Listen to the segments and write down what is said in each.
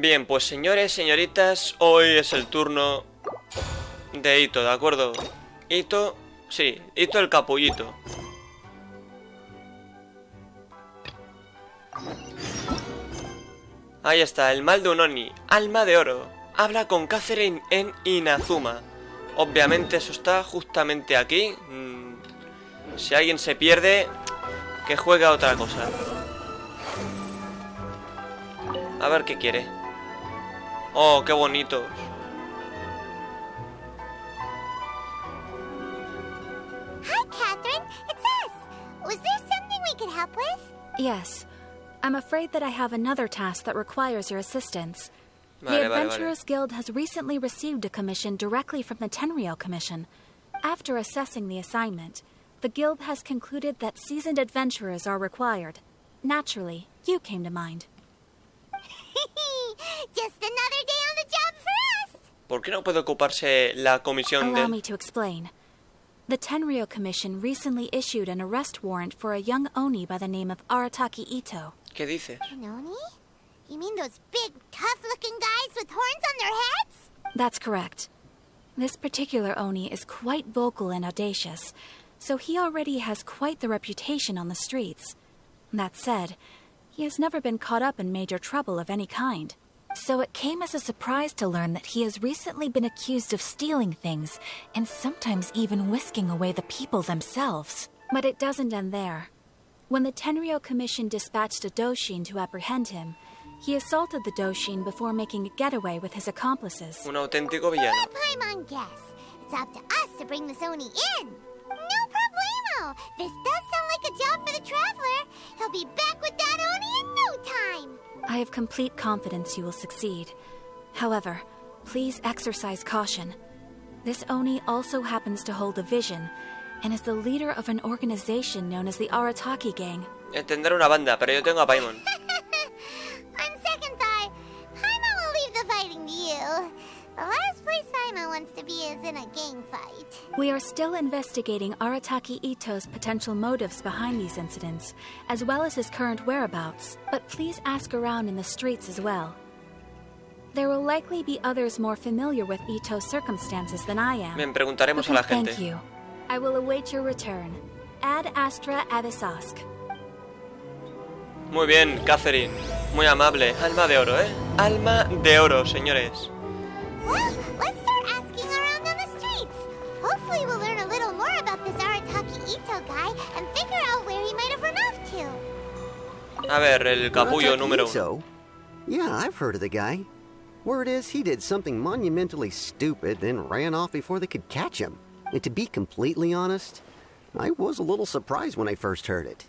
Bien, pues señores, señoritas, hoy es el turno de Itto, ¿de acuerdo? Itto, sí, Itto el capullito. Ahí está, el mal de un oni, Alma de oro. Habla con Catherine en Inazuma. Obviamente eso está justamente aquí. Si alguien se pierde, que juegue a otra cosa. A ver qué quiere. Oh, qué bonitos. Hi, Catherine. It's us. Was there something we could help with? Yes. I'm afraid that I have another task that requires your assistance. Vale, The Adventurers Guild has recently received a commission directly from the Tenryou Commission. After assessing the assignment, the Guild has concluded that seasoned adventurers are required. Naturally, you came to mind. Just another day on the job for us. ¿Por qué no puede ocuparse la comisión Allow de...? me to explain. The Tenryou Commission recently issued an arrest warrant for a young Oni by the name of Arataki Itto. ¿Qué dices? An Oni? You mean those big, tough-looking guys with horns on their heads? That's correct. This particular Oni is quite vocal and audacious, so he already has quite the reputation on the streets. That said, he has never been caught up in major trouble of any kind. So it came as a surprise to learn that he has recently been accused of stealing things, and sometimes even whisking away the people themselves. But it doesn't end there. When the Tenryou Commission dispatched a Doshin to apprehend him, he assaulted the Doshin before making a getaway with his accomplices. Un auténtico villano. So Paimon guess. It's up to us to bring this Oni in. No problemo. This does sound like a job for the Traveler. He'll be back with that Oni in no time. I have complete confidence you will succeed. However, please exercise caution. This Oni also happens to hold a vision, and is the leader of an organization known as the Arataki Gang. Tendré una banda, pero yo tengo a Paimon. On second thought, Paimon will leave the fighting to you. The last place Paimon wants to be is in a gang fight. We are still investigating Arataki Itto's potential motives behind these incidents, as well as his current whereabouts, but please ask around in the streets as well. There will likely be others more familiar with Itto's circumstances than I am. Bien, preguntaremos a la gente. Thank you. I will await your return. Ad Astra Abisask. Muy bien, Catherine. Muy amable. Alma de oro, ¿eh? Alma de oro, señores. Well, let's start asking around on the streets. Hopefully we'll learn a little more about this Arataki Itto guy and figure out where he might have run off to. A ver, el capullo número 1. Itto? Yeah, I've heard of the guy. Word is he did something monumentally stupid, then ran off before they could catch him. And to be completely honest, I was a little surprised when I first heard it.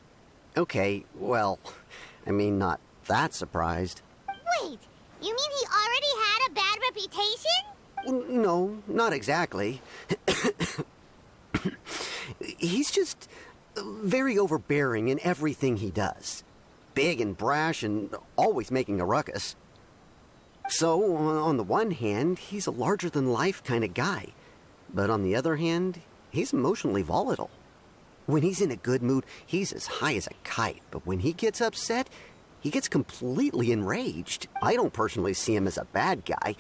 Okay, well, I mean, not that surprised. Wait, you mean he already had a bad reputation? No, not exactly. He's just very overbearing in everything he does. Big and brash and always making a ruckus. So, on the one hand, he's a larger-than-life kind of guy. But on the other hand, he's emotionally volatile. When he's in a good mood, he's as high as a kite. But when he gets upset, he gets completely enraged. I don't personally see him as a bad guy,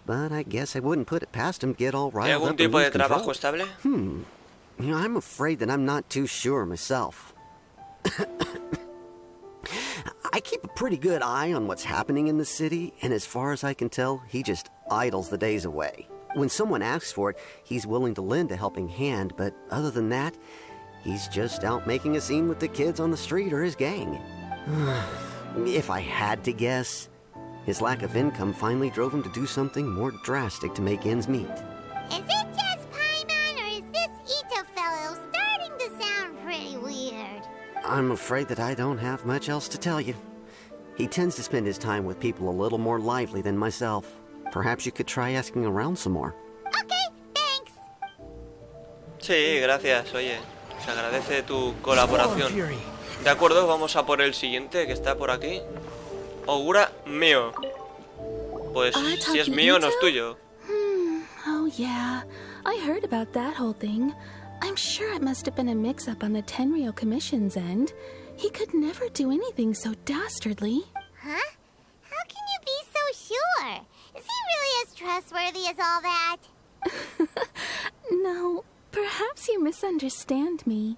but I guess I wouldn't put it past him to get all riled up ¿Algún and tipo lose de trabajo control. estable? You know, I'm afraid that I'm not too sure myself. I keep a pretty good eye on what's happening in the city, and as far as I can tell, he just idles the days away. When someone asks for it, he's willing to lend a helping hand, but other than that, he's just out making a scene with the kids on the street or his gang. If I had to guess, his lack of income finally drove him to do something more drastic to make ends meet. Is it just Paimon, or is this Itto fellow starting to sound pretty weird? I'm afraid that I don't have much else to tell you. He tends to spend his time with people a little more lively than myself. Perhaps you could try asking around some more. Okay, thanks. Sí, gracias, oye. Se agradece tu colaboración. De acuerdo, vamos a por el siguiente que está por aquí. Ogura mío. Pues si es mío, no es tuyo. Oh yeah, I heard about that whole thing. I'm sure it must have been a mix-up on the Tenryou Commission's end. He could never do anything so dastardly. Huh? How can you be so trustworthy as all that. No, perhaps you misunderstand me.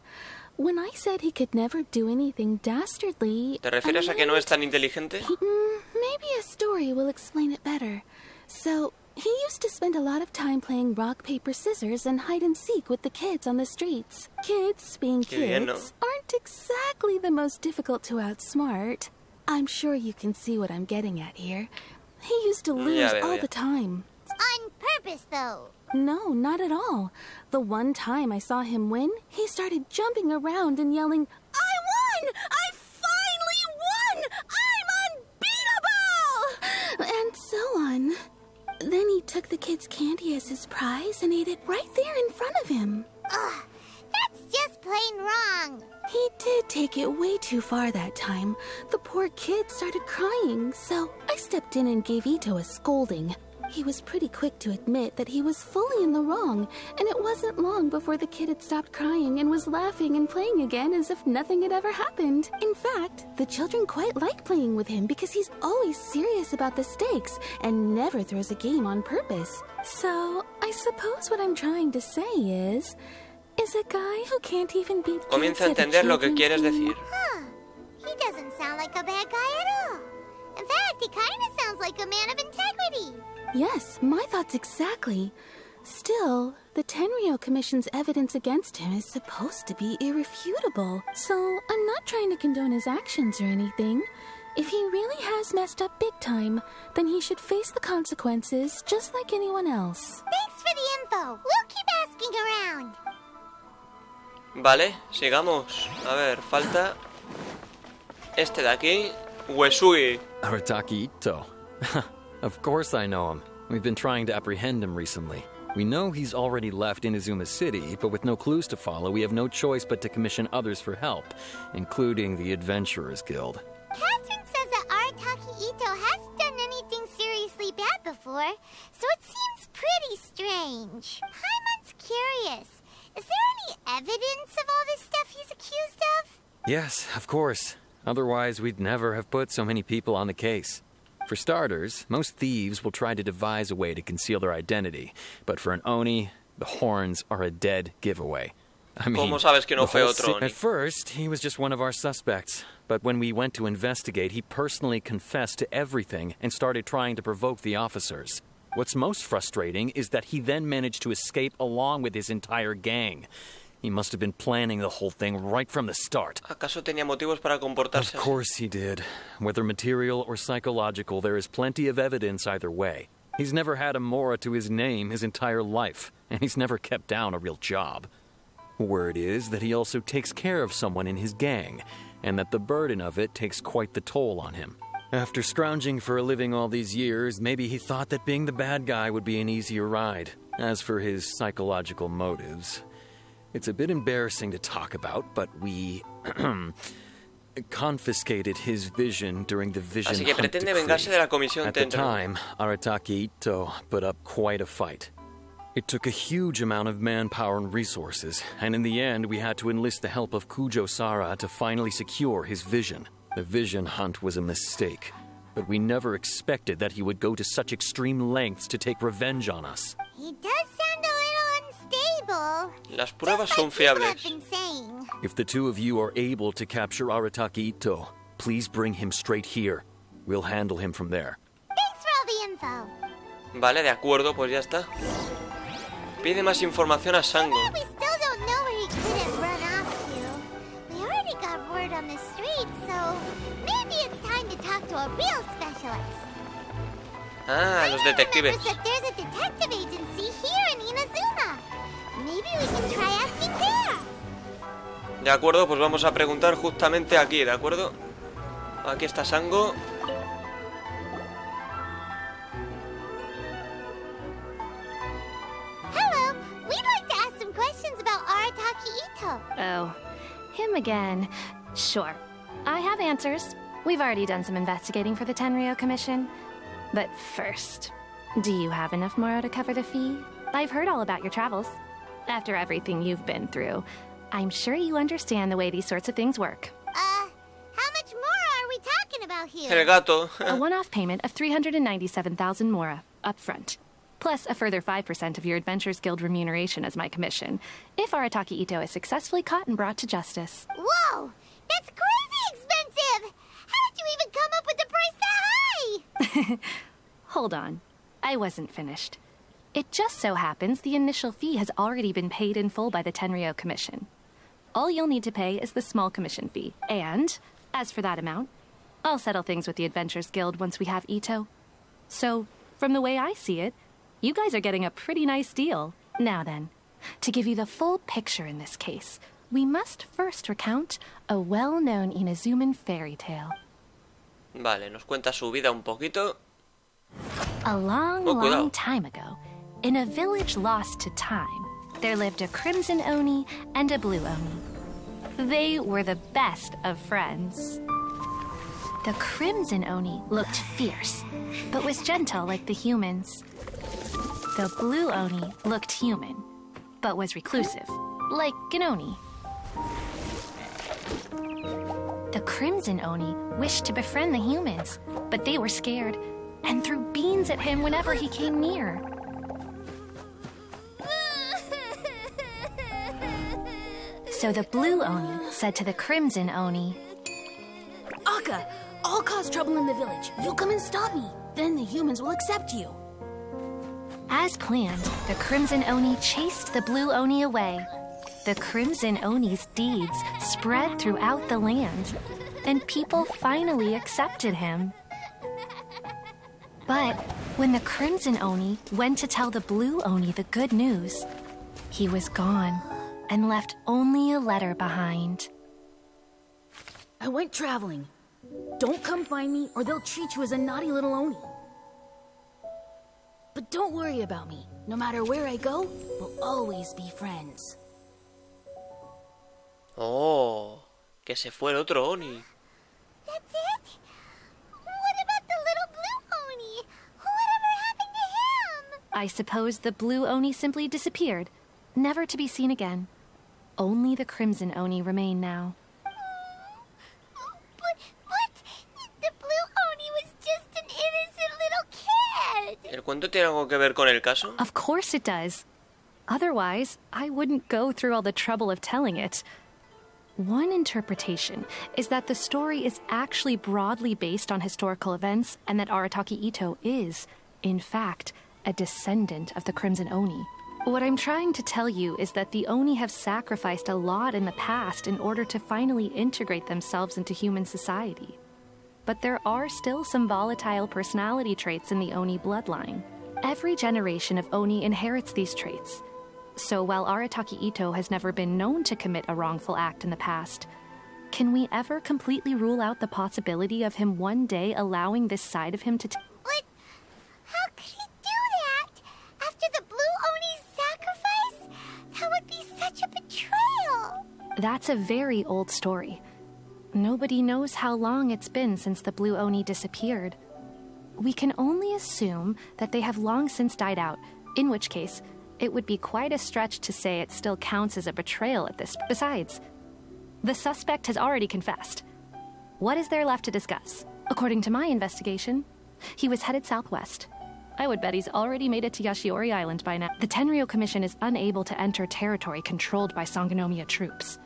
When I said he could never do anything dastardly... ¿Te refieres a que no es tan inteligente? Maybe a story will explain it better. So, he used to spend a lot of time playing rock, paper, scissors and hide and seek with the kids on the streets. Kids, being kids, aren't exactly the most difficult to outsmart. I'm sure you can see what I'm getting at here. He used to lose all the time. On purpose, though. No, not at all. The one time I saw him win, he started jumping around and yelling, "I won! I finally won! I'm unbeatable!" And so on. Then he took the kid's candy as his prize and ate it right there in front of him. Ugh, that's just plain wrong. He did take it way too far that time. The poor kid started crying, so I stepped in and gave Itto a scolding. He was pretty quick to admit that he was fully in the wrong, and it wasn't long before the kid had stopped crying and was laughing and playing again as if nothing had ever happened. In fact, the children quite like playing with him because he's always serious about the stakes and never throws a game on purpose. So, I suppose what I'm trying to say is a guy who can't even beat kids Comienza a entender lo que quieres decir. Huh. He doesn't sound like a bad guy at all. In fact, he kind of sounds like a man of integrity. Yes, my thoughts exactly. Still, the Tenryou Commission's evidence against him is supposed to be irrefutable. So, I'm not trying to condone his actions or anything. If he really has messed up big time, then he should face the consequences just like anyone else. Thanks for the info. We'll keep asking around. Vale, sigamos. A ver, falta este de aquí, Uesui. Arataki Itto. Of course I know him. We've been trying to apprehend him recently. We know he's already left Inazuma City, but with no clues to follow, we have no choice but to commission others for help, including the Adventurers Guild. Catherine says that Arataki Itto hasn't done anything seriously bad before, so it seems pretty strange. Paimon's curious. Is there any evidence of all this stuff he's accused of? Yes, of course. Otherwise, we'd never have put so many people on the case. For starters, most thieves will try to devise a way to conceal their identity, but for an Oni, the horns are a dead giveaway. I mean, ¿Cómo sabes que no fue otro Oni? At first, he was just one of our suspects, but when we went to investigate, he personally confessed to everything and started trying to provoke the officers. What's most frustrating is that he then managed to escape along with his entire gang. He must have been planning the whole thing right from the start. ¿Acaso tenía motivos para comportarse Of course he did. Whether material or psychological, there is plenty of evidence either way. He's never had a Mora to his name his entire life, and he's never kept down a real job. Word is that he also takes care of someone in his gang, and that the burden of it takes quite the toll on him. After scrounging for a living all these years, maybe he thought that being the bad guy would be an easier ride. As for his psychological motives, it's a bit embarrassing to talk about, but we confiscated his vision during the vision Así que hunt pretende decree. vengarse de la comisión At the Tenryou. time, Arataki Itto put up quite a fight. It took a huge amount of manpower and resources, and in the end we had to enlist the help of Kujo Sara to finally secure his vision. The vision hunt was a mistake, but we never expected that he would go to such extreme lengths to take revenge on us. He does sound a little unstable. Las pruebas Just son like people fiables. have been saying. If the two of you are able to capture Arataki Itto, please bring him straight here. We'll handle him from there. Thanks for all the info. Vale, de acuerdo, pues ya está. Pide más información a Sango. But we still don't know where he could have run off to. We already got word on the street, so maybe it's time to talk to a real specialist. Ah, los detectives. Remembers that there's a detective agency here in Inazuma. Maybe we can try asking there. De acuerdo, pues vamos a preguntar justamente aquí, ¿de acuerdo? Aquí está Sango. Hello, we'd like to ask some questions about Arataki Itto. Oh, him again. Sure. I have answers. We've already done some investigating for the Tenryou Commission. But first, do you have enough Moro to cover the fee? I've heard all about your travels. After everything you've been through, I'm sure you understand the way these sorts of things work. How much more are we talking about here? El gato. A one-off payment of 397,000 Mora, up front. plus a further 5% of your Adventures Guild remuneration as my commission, if Arataki Itto is successfully caught and brought to justice. Whoa! That's crazy expensive! How did you even come up with the price that high? Hold on. I wasn't finished. It just so happens the initial fee has already been paid in full by the Tenryou Commission. All you'll need to pay is the small commission fee. And, as for that amount, I'll settle things with the Adventures Guild once we have Itto. So, from the way I see it, you guys are getting a pretty nice deal. Now then, to give you the full picture in this case, we must first recount a well-known Inazuman fairy tale. Vale, nos cuenta su vida un poquito. A long, cuidado. long time ago, in a village lost to time, there lived a crimson oni and a blue oni. They were the best of friends. The crimson oni looked fierce, but was gentle like the humans. The blue oni looked human, but was reclusive, like an oni. The crimson oni wished to befriend the humans, but they were scared and threw beans at him whenever he came near. So the blue oni said to the crimson oni, Akka, I'll cause trouble in the village. You come and stop me. Then the humans will accept you. As planned, the crimson oni chased the blue oni away. The crimson oni's deeds spread throughout the land, and people finally accepted him. But when the crimson oni went to tell the blue oni the good news, he was gone and left only a letter behind. I went traveling. Don't come find me or they'll treat you as a naughty little oni. But don't worry about me. No matter where I go, we'll always be friends. Oh, que se fue el otro Oni. That's it? What about the little blue oni? Whatever happened to him? I suppose the blue oni simply disappeared, never to be seen again. Only the crimson oni remain now. But the blue oni was just an innocent little kid. ¿El cuento tiene algo que ver con el caso? Of course it does. Otherwise, I wouldn't go through all the trouble of telling it. One interpretation is that the story is actually broadly based on historical events and that Arataki Itto is, in fact, a descendant of the Crimson Oni. What I'm trying to tell you is that the Oni have sacrificed a lot in the past in order to finally integrate themselves into human society. But there are still some volatile personality traits in the Oni bloodline. Every generation of Oni inherits these traits. So while Arataki Itto has never been known to commit a wrongful act in the past, can we ever completely rule out the possibility of him one day allowing this side of him to But how could he do that? After the blue oni's sacrifice? That would be such a betrayal. That's a very old story. Nobody knows how long it's been since the blue oni disappeared. We can only assume that they have long since died out, in which case, it would be quite a stretch to say it still counts as a betrayal at this. Besides, the suspect has already confessed. What is there left to discuss? According to my investigation, he was headed southwest. I would bet he's already made it to Yashiori Island by now. The Tenryou Commission is unable to enter territory controlled by Sangonomiya troops.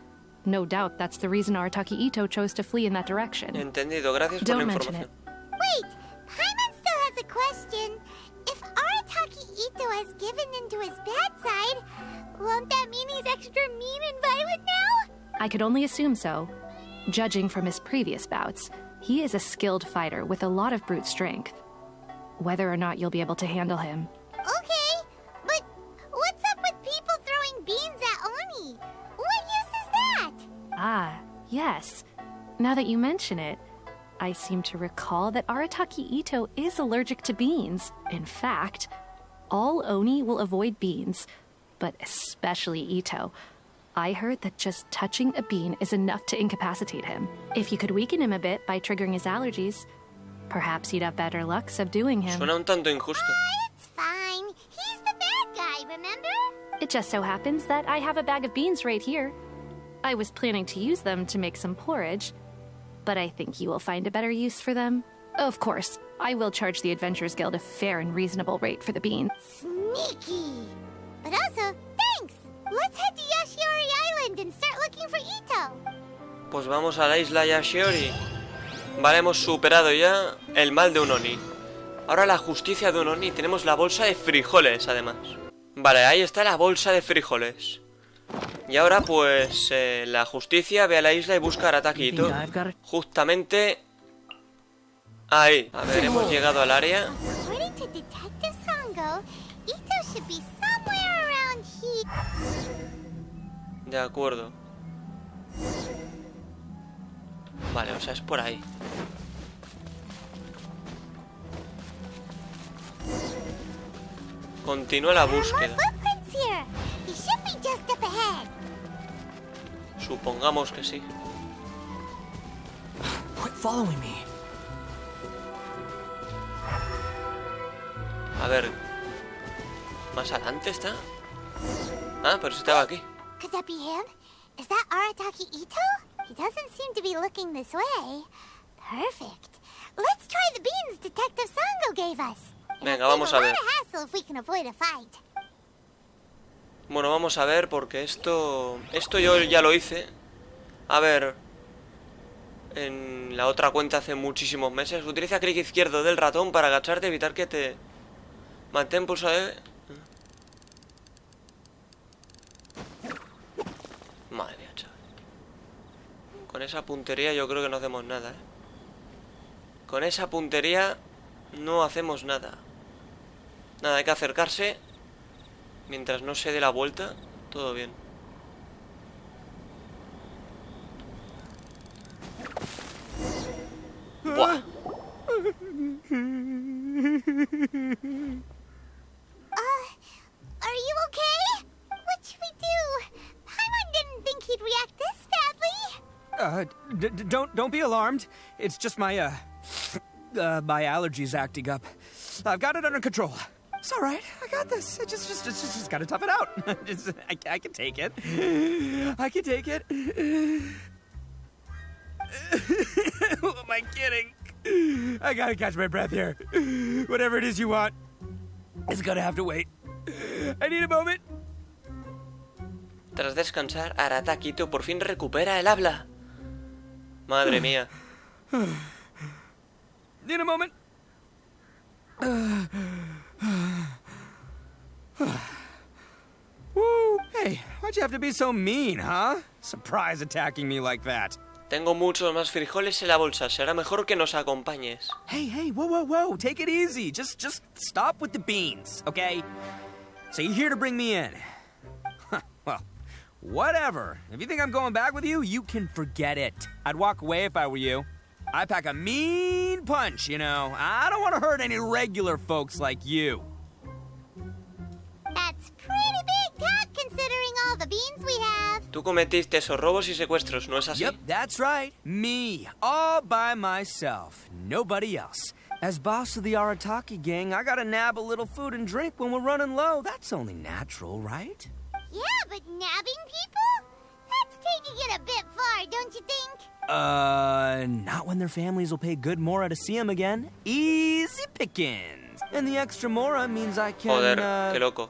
No doubt that's the reason Arataki Itto chose to flee in that direction. Entendido, gracias por Don't la mention información. it. Wait, Paimon still has a question. If Arataki Itto has given into his bad side, won't that mean he's extra mean and violent now? I could only assume so. Judging from his previous bouts, he is a skilled fighter with a lot of brute strength. Whether or not you'll be able to handle him. Okay, but what's up with people throwing beans at Oni? What use is that? Ah, yes. Now that you mention it, I seem to recall that Arataki Itto is allergic to beans. In fact, all Oni will avoid beans, but especially Itto. I heard that just touching a bean is enough to incapacitate him. If you could weaken him a bit by triggering his allergies, perhaps you'd have better luck subduing him. Suena un tanto injusto. It's fine. He's the bad guy, remember? It just so happens that I have a bag of beans right here. I was planning to use them to make some porridge, but I think you will find a better use for them. Of course, I will charge the Adventurers Guild a fair and reasonable rate for the bean. Sneaky! But also, thanks! Let's head to Yashiori Island and start looking for Itto. Pues vamos a la isla Yashiori. Vale, hemos superado ya el mal de un Oni. Ahora la justicia de un Oni. Tenemos la bolsa de frijoles, además. Vale, ahí está la bolsa de frijoles. Y ahora, pues, la justicia ve a la isla y busca a Arataki Itto. Justamente ahí. A ver, hemos llegado al área. According to Detective Sango, Itto should be somewhere around here. De acuerdo. Vale, o sea, es por ahí. Continúa la búsqueda. Footprints here. He should be just up ahead. Supongamos que sí. Quit following me. A ver. ¿Más adelante está? Ah, pero estaba aquí. Could that be him? Is that Arataki Itto? He doesn't seem to be looking this way. Perfect. Let's try the beans Detective Sango gave us. Venga, vamos a ver. Bueno, vamos a ver porque esto yo ya lo hice. A ver. En la otra cuenta hace muchísimos meses. Utiliza clic izquierdo del ratón para agacharte y evitar que te... Mantén pulsado. Madre mía, chaval. Con esa puntería yo creo que no hacemos nada, Con esa puntería no hacemos nada. Nada, hay que acercarse. Mientras no se dé la vuelta, todo bien. Buah. Are you okay? What should we do? Paimon didn't think he'd react this badly. Don't be alarmed. It's just my my allergies acting up. I've got it under control. It's all right. I got this. I just gotta tough it out. I can take it. I can take it. Who am I kidding? I gotta catch my breath here. Whatever it is you want, it's gonna have to wait. I need a moment. Tras descansar, Arataki Itto por fin recupera el habla. Madre mía. Need a moment. Woo! Hey, why'd you have to be so mean, huh? Surprise attacking me like that. Tengo muchos más frijoles en la bolsa. Será mejor que nos acompañes. Hey, whoa. Take it easy. Just stop with the beans, okay? So you're here to bring me in. Well, whatever. If you think I'm going back with you, you can forget it. I'd walk away if I were you. I pack a mean punch, you know. I don't want to hurt any regular folks like you. That's pretty big talk considering all the beans we have. Tú cometiste esos robos y secuestros, ¿no es así? Yep, that's right. Me, all by myself. Nobody else. As boss of the Arataki gang, I gotta nab a little food and drink when we're running low. That's only natural, right? Yeah, but nabbing people? That's taking it a bit far, don't you think? Not when their families will pay good mora to see them again. Easy pickings. And the extra mora means I can, Joder, qué loco.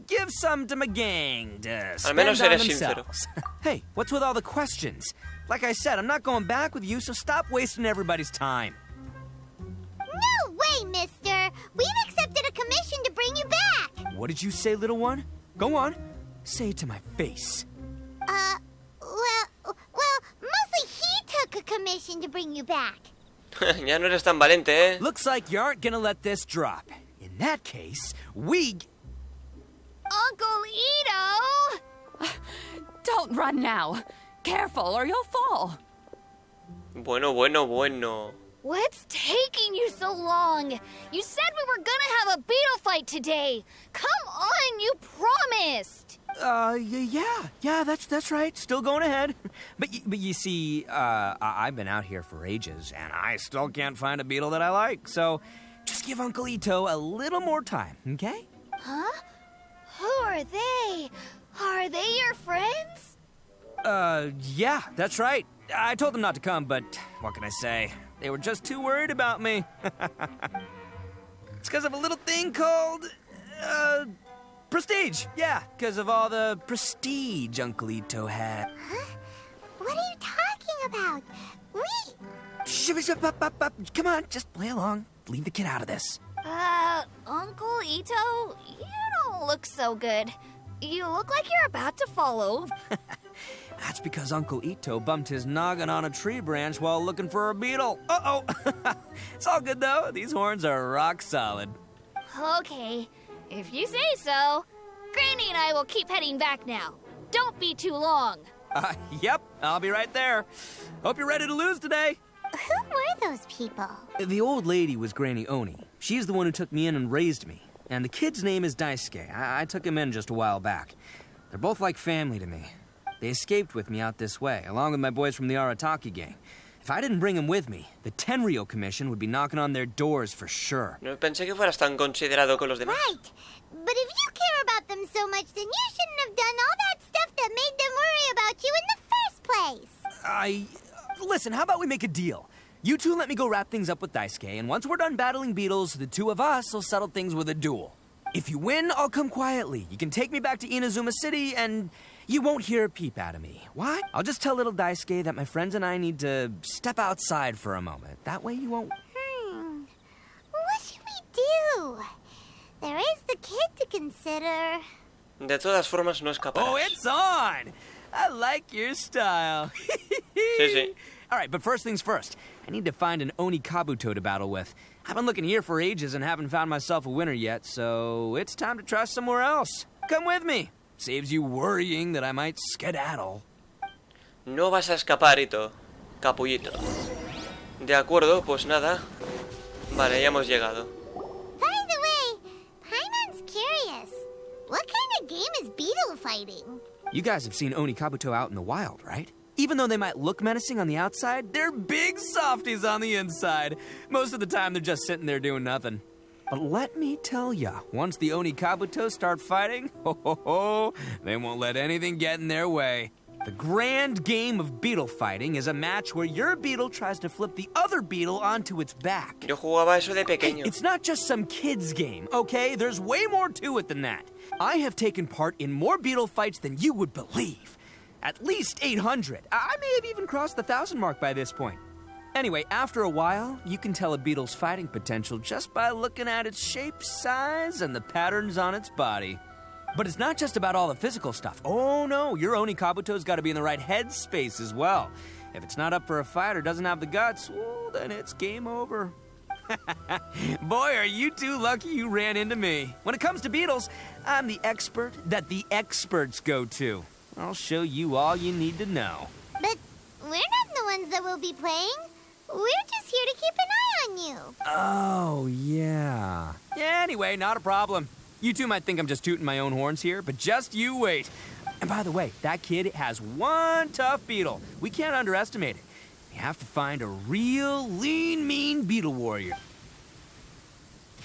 Give some to my gang to Al spend menos on eres sincero. themselves. Hey, what's with all the questions? Like I said, I'm not going back with you, so stop wasting everybody's time. No way, mister! We've accepted a commission to bring you back! What did you say, little one? Go on. Say it to my face. Well, mostly he took a commission to bring you back. Ya no eres tan valiente, ¿eh? Looks like you aren't gonna let this drop. In that case, we... Uncle Itto! Don't run now. Careful or you'll fall. Bueno. What's taking you so long? You said we were gonna have a beetle fight today. Come on, you promised. Yeah, that's right. Still going ahead. But you see, I've been out here for ages, and I still can't find a beetle that I like. So just give Uncle Itto a little more time, okay? Huh? Who are they? Are they your friends? Yeah, that's right. I told them not to come, but what can I say? They were just too worried about me. It's because of a little thing called, prestige. Yeah, because of all the prestige Uncle Itto had. Huh? What are you talking about? Come on, just play along. Leave the kid out of this. Uncle Itto, you don't look so good. You look like you're about to fall over. That's because Uncle Itto bumped his noggin on a tree branch while looking for a beetle. Uh-oh. It's all good, though. These horns are rock solid. Okay, if you say so. Granny and I will keep heading back now. Don't be too long. Yep, I'll be right there. Hope you're ready to lose today. Who were those people? The old lady was Granny Oni. She's the one who took me in and raised me. And the kid's name is Daisuke. I took him in just a while back. They're both like family to me. They escaped with me out this way, along with my boys from the Arataki gang. If I didn't bring them with me, the Tenryou Commission would be knocking on their doors for sure. No pensé que fueras tan considerado con los demás. Right. But if you care about them so much, then you shouldn't have done all that stuff that made them worry about you in the first place. Listen, how about we make a deal? You two let me go wrap things up with Daisuke, and once we're done battling beetles, the two of us will settle things with a duel. If you win, I'll come quietly. You can take me back to Inazuma City, and you won't hear a peep out of me. Why? I'll just tell little Daisuke that my friends and I need to step outside for a moment. That way you won't... What should we do? There is the kid to consider. De todas formas, no escaparás. Oh, it's on! I like your style. Sí, sí. All right, but first things first. I need to find an Oni Kabuto to battle with. I've been looking here for ages and haven't found myself a winner yet, so it's time to try somewhere else. Come with me. Saves you worrying that I might skedaddle. No vas a escapar, Itto. Capullito. De acuerdo, pues nada. Vale, ya hemos llegado. By the way, Paimon's curious. What kind of game is beetle fighting? You guys have seen Oni Kabuto out in the wild, right? Even though they might look menacing on the outside, they're big softies on the inside. Most of the time, they're just sitting there doing nothing. But let me tell ya, once the Oni Kabuto start fighting, they won't let anything get in their way. The grand game of beetle fighting is a match where your beetle tries to flip the other beetle onto its back. Yo jugaba eso de pequeño. Hey, it's not just some kid's game, okay? There's way more to it than that. I have taken part in more beetle fights than you would believe. At least 800. I may have even crossed the 1,000 mark by this point. Anyway, after a while, you can tell a beetle's fighting potential just by looking at its shape, size, and the patterns on its body. But it's not just about all the physical stuff. Oh no, your Oni Kabuto's got to be in the right headspace as well. If it's not up for a fight or doesn't have the guts, well, then it's game over. Boy, are you two lucky you ran into me. When it comes to beetles, I'm the expert that the experts go to. I'll show you all you need to know. But we're not the ones that will be playing. We're just here to keep an eye on you. Oh, yeah. Anyway, not a problem. You two might think I'm just tooting my own horns here, but just you wait. And by the way, that kid has one tough beetle. We can't underestimate it. We have to find a real lean, mean beetle warrior.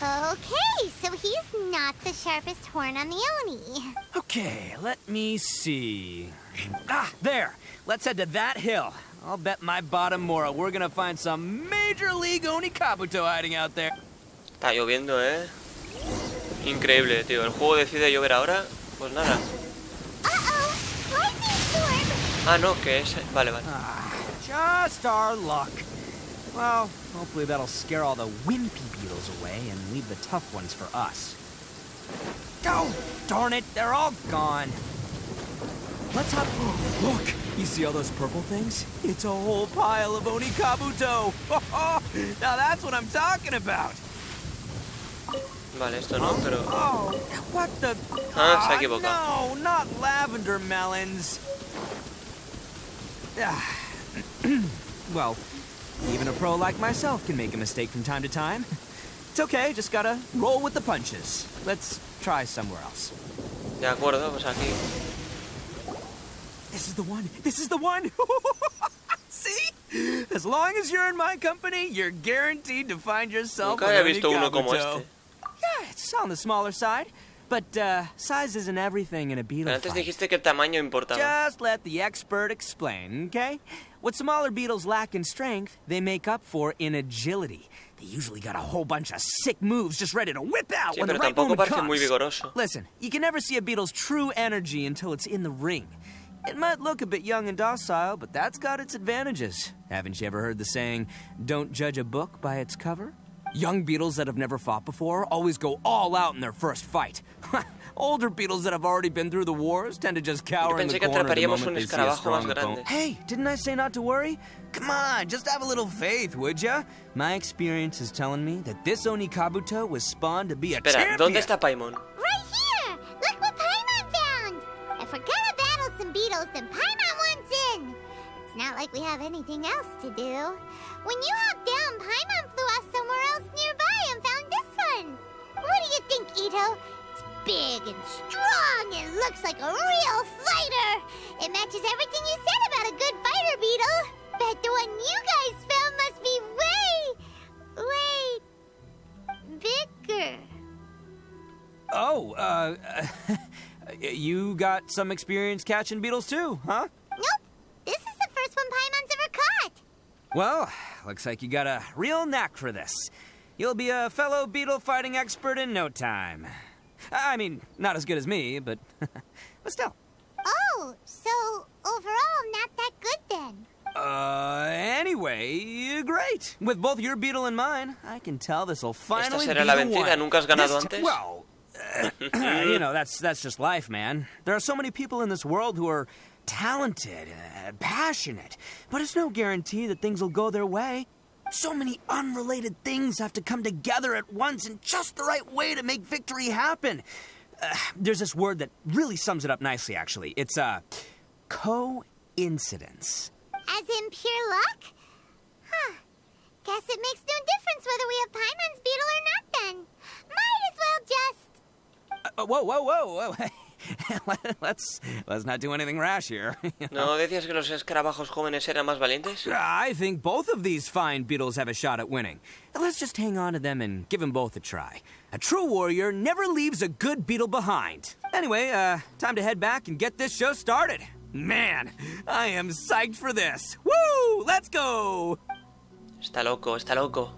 Okay, so he's not the sharpest horn on the Oni. Okay, let me see. Ah, there. Let's head to that hill. I'll bet my bottom moral we're gonna find some major league Oni Kabuto hiding out there. Está lloviendo, Increíble, tío. ¿El juego decide llover ahora? Pues nada. Uh-oh, lightning storm. Ah, no, que es... Vale, vale. Just our luck. Well, hopefully that'll scare all the wimpy beetles away and leave the tough ones for us. Oh, darn it, they're all gone. Let's hop... Look, you see all those purple things? It's a whole pile of Oni Kabuto. Now that's what I'm talking about. Vale, esto no, pero... Oh, what the... Ah, se ha equivocado. No, not lavender melons. Well, even a pro like myself can make a mistake from time to time. It's okay, just gotta roll with the punches. Let's try somewhere else. De acuerdo, pues aquí. This is the one! This is the one! See? As long as you're in my company, you're guaranteed to find yourself Nunca había visto uno como Kabuto. este. Yeah, it's on the smaller side. But size isn't everything in a beetle Pero antes fight. dijiste que el tamaño importaba. Just let the expert explain, okay? What smaller beetles lack in strength, they make up for in agility. They usually got a whole bunch of sick moves just ready to whip out Sí, when the pero right tampoco moment parece comes. muy vigoroso. Listen, you can never see a beetle's true energy until it's in the ring. It might look a bit young and docile, but that's got its advantages. Haven't you ever heard the saying, don't judge a book by its cover? Young beetles that have never fought before always go all out in their first fight. Older beetles that have already been through the wars tend to just cower in the corner the moment they see a strong opponent. Hey, didn't I say not to worry? Come on, just have a little faith, would ya? My experience is telling me that this Oni Kabuto was spawned to be a Espera, champion. ¿dónde está Paimon? Right here! Look what Paimon found! If we're gonna battle some beetles, then Paimon wants in! It's not like we have anything else to do. When you hopped down, Paimon flew off somewhere else nearby and found this one. What do you think, Itto? It's big and strong and looks like a real fighter! It matches everything you said about a good fighter beetle! Bet the one you guys found must be way bigger. Oh, you got some experience catching beetles too, huh? Nope. This is the first one Paimon's ever caught. Well, looks like you got a real knack for this. You'll be a fellow beetle fighting expert in no time. I mean, not as good as me, but still. Oh, so overall not that good then. Anyway, great. With both your beetle and mine, I can tell this'll finally Esta be será la the vencida. one. ¿Nunca has ganado This antes? Well, you know, that's just life, man. There are so many people in this world who are talented, passionate, but it's no guarantee that things will go their way. So many unrelated things have to come together at once in just the right way to make victory happen. There's this word that really sums it up nicely, actually. It's coincidence. As in pure luck? Huh. Guess it makes no difference whether we have Paimon's beetle or not then. Might as well just... Whoa. Let's not do anything rash here. ¿No decías que los escarabajos jóvenes eran más valientes? I think both of these fine beetles have a shot at winning. Let's just hang on to them and give them both a try. A true warrior never leaves a good beetle behind. Anyway, time to head back and get this show started. Man, I am psyched for this. Woo! Let's go! Está loco, está loco.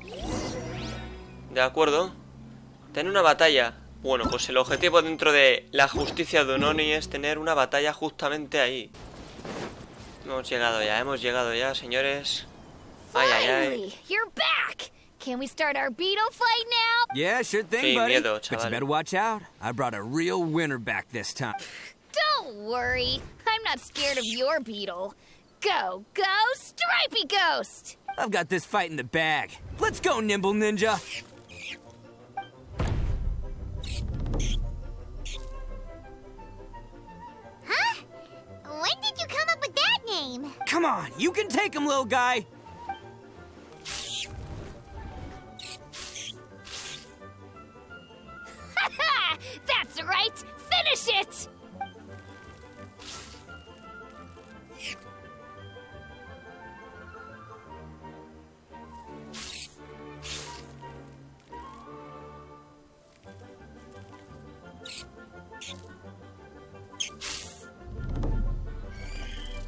De acuerdo. Ten una batalla. Bueno, pues el objetivo dentro de la justicia de un Oni es tener una batalla justamente ahí. Hemos llegado ya, señores. Ay, ay, ay. Finally, you're back. Can we start our beetle fight now? Yeah, sure thing, Sin buddy. miedo, But you chaval. better watch out. I brought a real winner back this time. Don't worry. I'm not scared of your beetle. Go, Stripey Ghost! I've got this fight in the bag. Let's go, Nimble Ninja. Huh? When did you come up with that name? Come on, you can take him, little guy. Ha! That's right! Finish it!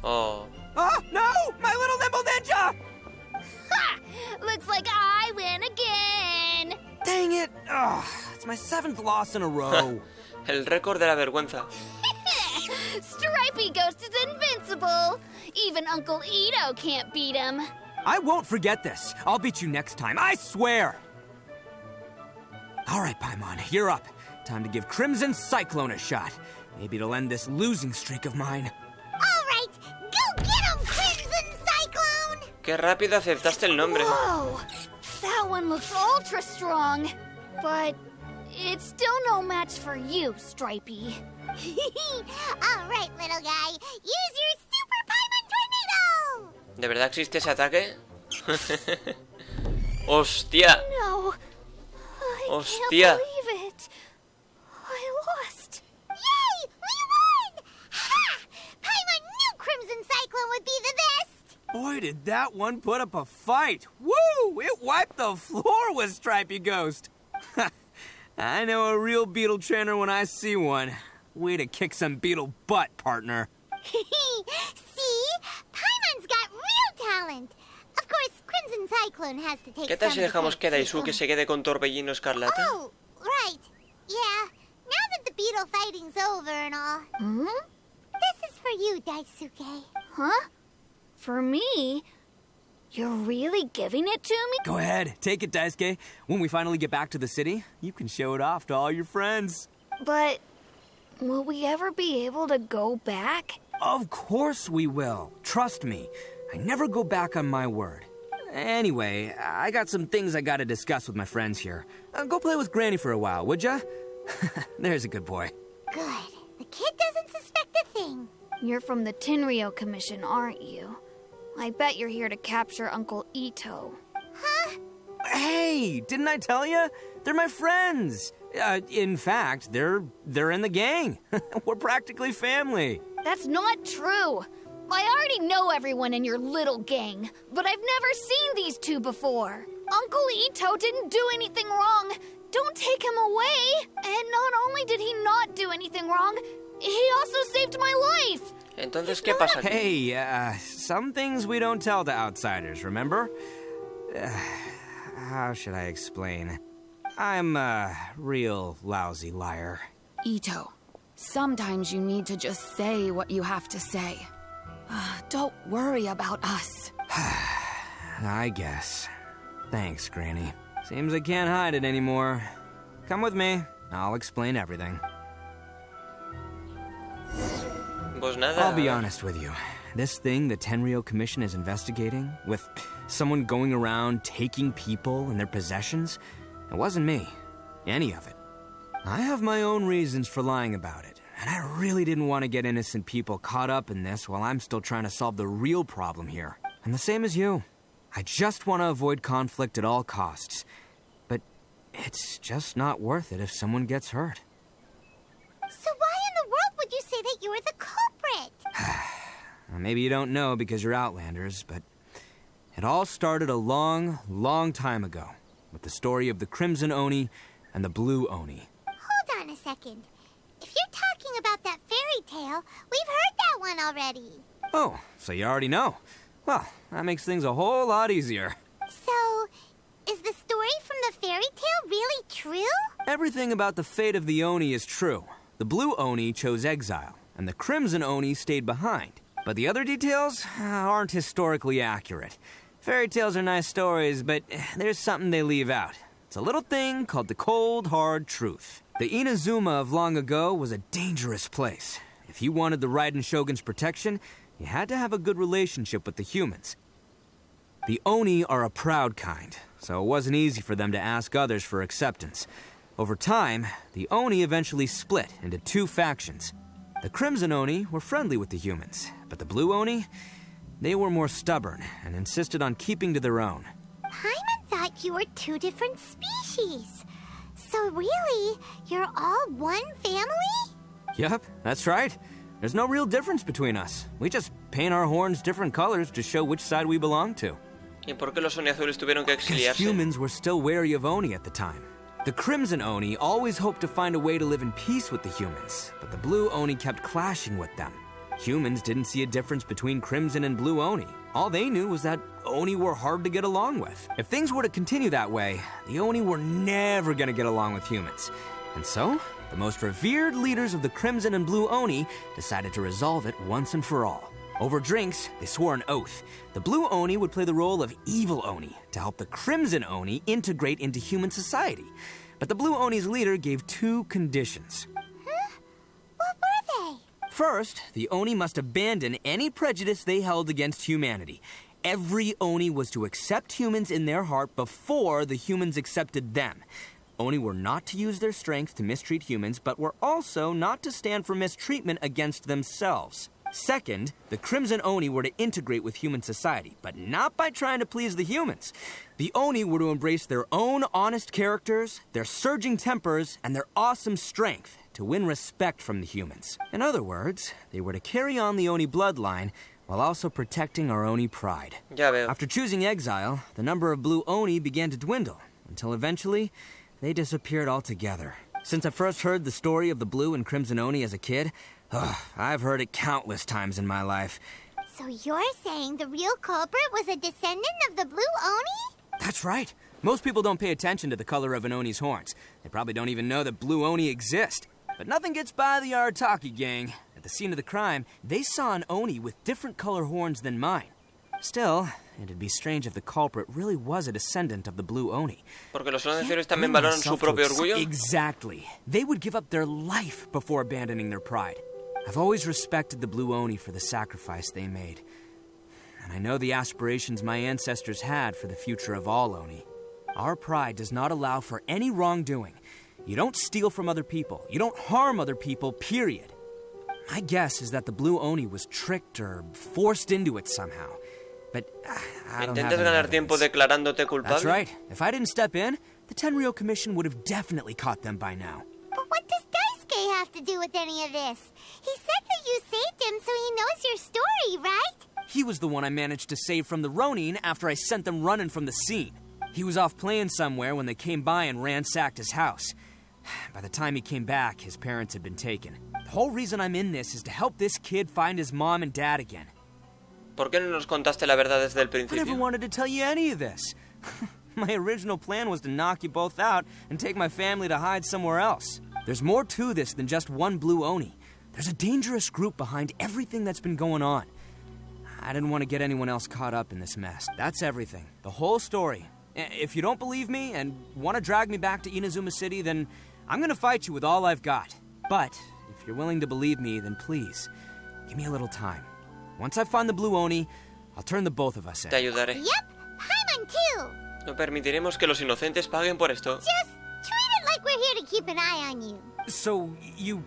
Oh. Oh, no! My little Nimble Ninja! Ha! Looks like I win again! Dang it! Ugh, it's my 7th loss in a row. El récord de la vergüenza. Stripey Ghost is invincible! Even Uncle Itto can't beat him. I won't forget this. I'll beat you next time, I swear! All right, Paimon, you're up. Time to give Crimson Cyclone a shot. Maybe it'll end this losing streak of mine. All right, go get him, Crimson Cyclone! Qué rápido aceptaste el nombre. Whoa! That one looks ultra strong. But it's still no match for you, Stripey. All right, little guy, use your Super Paimon Tornado! ¿De verdad existe ese ataque? ¡Hostia! No. I Hostia. can't believe it. I lost. Yay! We won! Ha! Paimon knew Crimson Cyclone would be the best! Boy, did that one put up a fight. Woo! It wiped the floor with Stripey Ghost. I know a real beetle trainer when I see one. Way to kick some beetle butt, partner. See? Paimon's got real talent. Of course, Crimson Cyclone has to take ¿Qué tal si some dejamos que defense. Daisuke se quede con Torbellino Escarlata? Oh, right. Yeah. Now that the beetle fighting's over and all. Hmm? This is for you, Daisuke. Huh? For me? You're really giving it to me? Go ahead, take it, Daisuke. When we finally get back to the city, you can show it off to all your friends. But will we ever be able to go back? Of course we will. Trust me. I never go back on my word. Anyway, I got some things I gotta discuss with my friends here. Go play with Granny for a while, would ya? There's a good boy. Good. The kid doesn't suspect a thing. You're from the Tenryou Commission, aren't you? I bet you're here to capture Uncle Itto. Huh? Hey, didn't I tell you? They're my friends. In fact, they're in the gang. We're practically family. That's not true. I already know everyone in your little gang, but I've never seen these two before. Uncle Itto didn't do anything wrong. Don't take him away. And not only did he not do anything wrong, he also saved my life. Entonces, ¿qué pasa aquí? Hey, some things we don't tell to outsiders, remember? How should I explain? I'm a real lousy liar. Itto, sometimes you need to just say what you have to say. Don't worry about us. I guess. Thanks, Granny. Seems I can't hide it anymore. Come with me. I'll explain everything. Pues nada. I'll be honest with you. This thing the Tenryou Commission is investigating, with someone going around taking people and their possessions, it wasn't me. Any of it. I have my own reasons for lying about it, and I really didn't want to get innocent people caught up in this while I'm still trying to solve the real problem here. I'm the same as you. I just want to avoid conflict at all costs. But it's just not worth it if someone gets hurt. So why in the world would you say that you were the culprit? Maybe you don't know because you're Outlanders, but it all started a long, long time ago with the story of the Crimson Oni and the Blue Oni. Hold on a second. If you're talking about that fairy tale, we've heard that one already. Oh, so you already know. Well, that makes things a whole lot easier. So, is the story from the fairy tale really true? Everything about the fate of the Oni is true. The Blue Oni chose exile, and the Crimson Oni stayed behind. But the other details aren't historically accurate. Fairy tales are nice stories, but there's something they leave out. It's a little thing called the cold, hard truth. The Inazuma of long ago was a dangerous place. If you wanted the Raiden Shogun's protection, you had to have a good relationship with the humans. The Oni are a proud kind, so it wasn't easy for them to ask others for acceptance. Over time, the Oni eventually split into two factions. The Crimson Oni were friendly with the humans, but the Blue Oni, they were more stubborn and insisted on keeping to their own. Paimon thought you were two different species. So really, you're all one family? Yep, that's right. There's no real difference between us. We just paint our horns different colors to show which side we belong to. ¿Y por qué los Oni azules tuvieron que Because exiliarse? humans were still wary of Oni at the time. The Crimson Oni always hoped to find a way to live in peace with the humans, but the Blue Oni kept clashing with them. Humans didn't see a difference between Crimson and Blue Oni. All they knew was that Oni were hard to get along with. If things were to continue that way, the Oni were never going to get along with humans. And so, the most revered leaders of the Crimson and Blue Oni decided to resolve it once and for all. Over drinks, they swore an oath. The Blue Oni would play the role of evil Oni to help the Crimson Oni integrate into human society. But the Blue Oni's leader gave two conditions. Huh? What were they? First, the Oni must abandon any prejudice they held against humanity. Every Oni was to accept humans in their heart before the humans accepted them. Oni were not to use their strength to mistreat humans, but were also not to stand for mistreatment against themselves. Second, the Crimson Oni were to integrate with human society, but not by trying to please the humans. The Oni were to embrace their own honest characters, their surging tempers, and their awesome strength to win respect from the humans. In other words, they were to carry on the Oni bloodline while also protecting our Oni pride. Ya veo. After choosing exile, the number of Blue Oni began to dwindle, until eventually they disappeared altogether. Since I first heard the story of the Blue and Crimson Oni as a kid, I've heard it countless times in my life. So you're saying the real culprit was a descendant of the Blue Oni? That's right. Most people don't pay attention to the color of an Oni's horns. They probably don't even know that Blue Oni exist. But nothing gets by the Arataki gang. At the scene of the crime, they saw an Oni with different color horns than mine. Still, it'd be strange if the culprit really was a descendant of the Blue Oni. Porque los Oni también valoran su propio orgullo. Exactly. They would give up their life before abandoning their pride. I've always respected the Blue Oni for the sacrifice they made. And I know the aspirations my ancestors had for the future of all Oni. Our pride does not allow for any wrongdoing. You don't steal from other people. You don't harm other people, period. My guess is that the Blue Oni was tricked or forced into it somehow. But I don't have ¿Intentas ganar any tiempo evidence. declarándote culpable? That's right. If I didn't step in, the Tenryou Commission would have definitely caught them by now. But what does Daisuke have to do with any of this? He said that you saved him so he knows your story, right? He was the one I managed to save from the Ronin after I sent them running from the scene. He was off playing somewhere when they came by and ransacked his house. By the time he came back, his parents had been taken. The whole reason I'm in this is to help this kid find his mom and dad again. ¿Por qué no nos contaste la verdad desde el I never principio? wanted to tell you any of this. My original plan was to knock you both out and take my family to hide somewhere else. There's more to this than just one Blue Oni. There's a dangerous group behind everything that's been going on. I didn't want to get anyone else caught up in this mess. That's everything. The whole story. If you don't believe me and want to drag me back to Inazuma City, then I'm going to fight you with all I've got. But if you're willing to believe me, then please, give me a little time. Once I find the Blue Oni, I'll turn the both of us in. Te ayudaré. Yep, Paimon too. No permitiremos que los inocentes paguen por esto. Just treat it like we're here to keep an eye on you. So, you...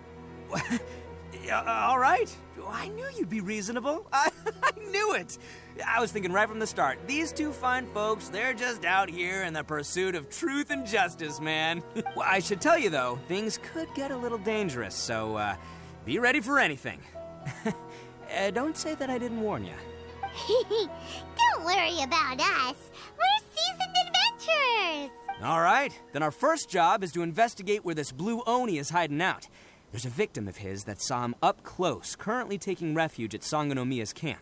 all right. I knew you'd be reasonable. I knew it. I was thinking right from the start. These two fine folks, they're just out here in the pursuit of truth and justice, man. Well, I should tell you, though, things could get a little dangerous, so be ready for anything. Don't say that I didn't warn you. Don't worry about us. We're seasoned adventurers. All right. Then our first job is to investigate where this Blue Oni is hiding out. There's a victim of his that saw him up close, currently taking refuge at Sangonomiya's camp.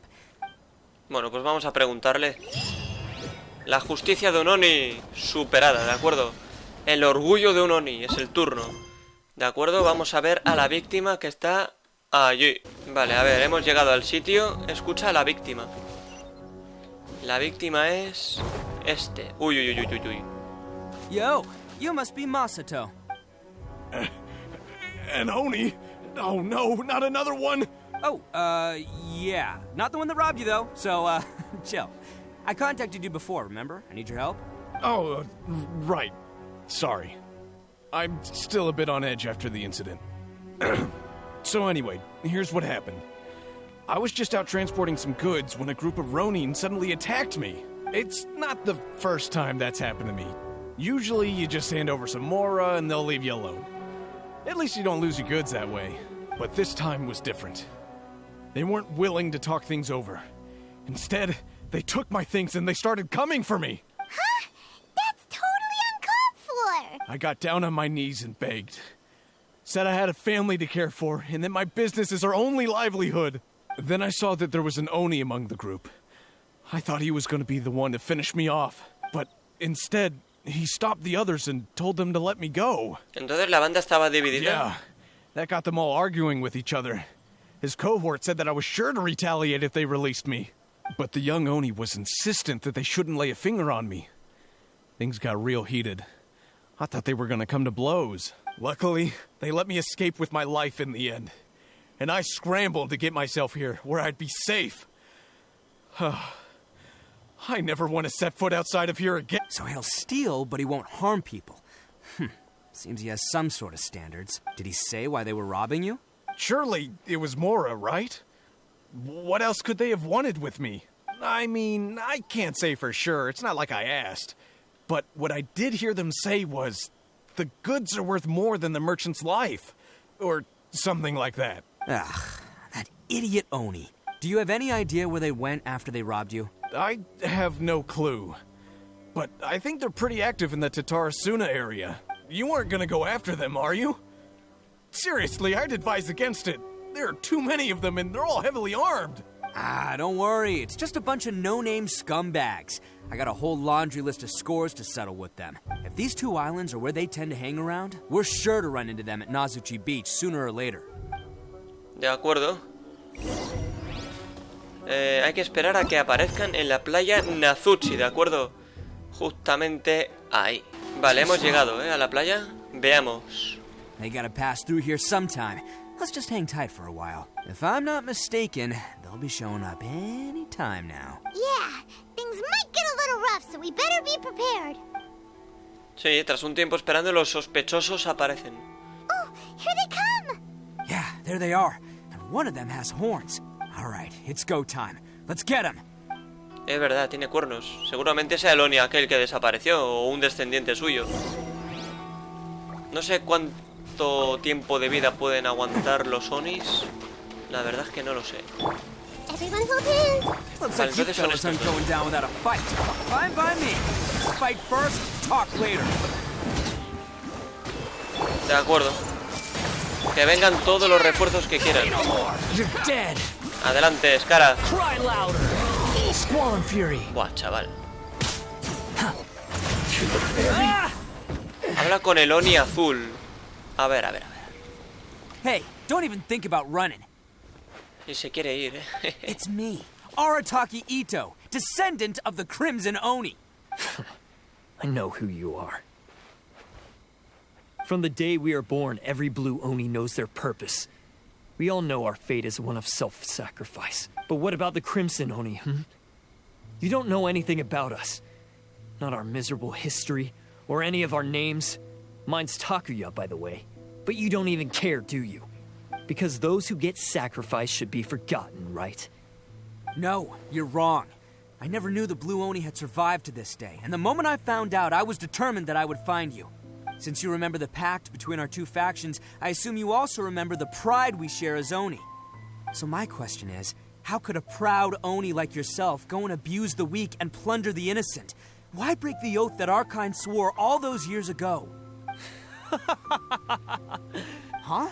Bueno, pues vamos a preguntarle. La justicia de un Oni superada, ¿de acuerdo? El orgullo de un Oni, es el turno. ¿De acuerdo? Vamos a ver a la víctima que está allí. Vale, a ver, hemos llegado al sitio. Escucha a la víctima. La víctima es... este. Uy, uy, uy, uy, uy. Yo, you must be Masato. An Oni? Oh no, not another one! Oh, yeah. Not the one that robbed you, though, so, chill. I contacted you before, remember? I need your help. Oh, right. Sorry. I'm still a bit on edge after the incident. So anyway, here's what happened. I was just out transporting some goods when a group of Ronin suddenly attacked me. It's not the first time that's happened to me. Usually you just hand over some Mora and they'll leave you alone. At least you don't lose your goods that way. But this time was different. They weren't willing to talk things over. Instead, they took my things and they started coming for me. Huh? That's totally uncalled for. I got down on my knees and begged. Said I had a family to care for and that my business is our only livelihood. Then I saw that there was an Oni among the group. I thought he was going to be the one to finish me off. But instead, he stopped the others and told them to let me go. Entonces la banda estaba dividida. Yeah, that got them all arguing with each other. His cohort said that I was sure to retaliate if they released me. But the young Oni was insistent that they shouldn't lay a finger on me. Things got real heated. I thought they were going to come to blows. Luckily, they let me escape with my life in the end. And I scrambled to get myself here, where I'd be safe. I never want to set foot outside of here again. So he'll steal, but he won't harm people. Seems he has some sort of standards. Did he say why they were robbing you? Surely it was Mora, right? What else could they have wanted with me? I mean, I can't say for sure. It's not like I asked. But what I did hear them say was, the goods are worth more than the merchant's life. Or something like that. Ugh, that idiot Oni. Do you have any idea where they went after they robbed you? I have no clue. But I think they're pretty active in the Tatarasuna area. you aren't gonna go after them, are you? Seriously, I'd advise against it. There are too many of them, and they're all heavily armed. Ah, don't worry. It's just a bunch of no-name scumbags. I got a whole laundry list of scores to settle with them. If these two islands are where they tend to hang around, we're sure to run into them at Nazuchi Beach sooner or later. De acuerdo. Hay que esperar a que aparezcan en la playa Nazuchi, ¿de acuerdo? Justamente ahí. Vale, hemos llegado, a la playa. Veamos. They gotta pass through here sometime. Let's just hang tight for a while. If I'm not mistaken, they'll be showing up any time now. Yeah, things might get a little rough, so we better be prepared. Sí, tras un tiempo esperando, los sospechosos aparecen. Oh, here they come! Yeah, there they are. And one of them has horns. Alright, it's go time. Let's get him! Es verdad, tiene cuernos. Seguramente sea el Oni aquel que desapareció, o un descendiente suyo. No sé cuánto tiempo de vida pueden aguantar los Onis. La verdad es que no lo sé. Everyone hold hands. Looks like you fellas aren't going down without a fight. Fine by me. Fight first, talk later. De acuerdo. Que vengan todos los refuerzos que quieran. You're dead. Adelante, Skara. Cry louder. Squall fury. Buah, chaval. Habla con el Oni azul. A ver. Hey, don't even think about running. Y se quiere ir, It's me, Arataki Itto, descendant of the Crimson Oni. I know who you are. From the day we are born, every blue Oni knows their purpose. We all know our fate is one of self-sacrifice. But what about the Crimson Oni, You don't know anything about us. Not our miserable history, or any of our names. Mine's Takuya, by the way. But you don't even care, do you? Because those who get sacrificed should be forgotten, right? No, you're wrong. I never knew the Blue Oni had survived to this day, and the moment I found out, I was determined that I would find you. Since you remember the pact between our two factions, I assume you also remember the pride we share as Oni. So my question is, how could a proud Oni like yourself go and abuse the weak and plunder the innocent? Why break the oath that our kind swore all those years ago? Huh?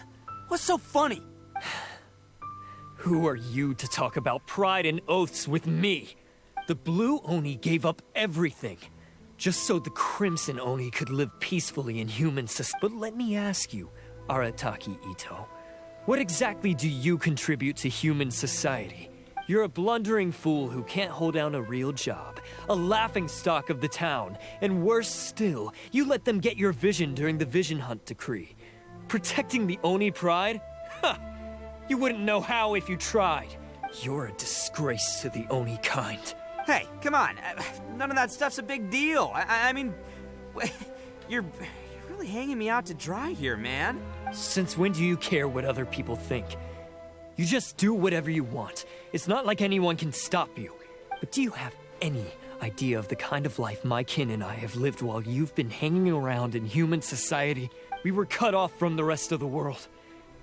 What's so funny? Who are you to talk about pride and oaths with me? The Blue Oni gave up everything, just so the Crimson Oni could live peacefully in human society. But let me ask you, Arataki Itto, what exactly do you contribute to human society? You're a blundering fool who can't hold down a real job, a laughingstock of the town, and worse still, you let them get your vision during the Vision Hunt decree. Protecting the Oni pride? Ha! You wouldn't know how if you tried. You're a disgrace to the Oni kind. Hey, come on. None of that stuff's a big deal. I mean, you're really hanging me out to dry here, man. Since when do you care what other people think? You just do whatever you want. It's not like anyone can stop you. But do you have any idea of the kind of life my kin and I have lived while you've been hanging around in human society? We were cut off from the rest of the world.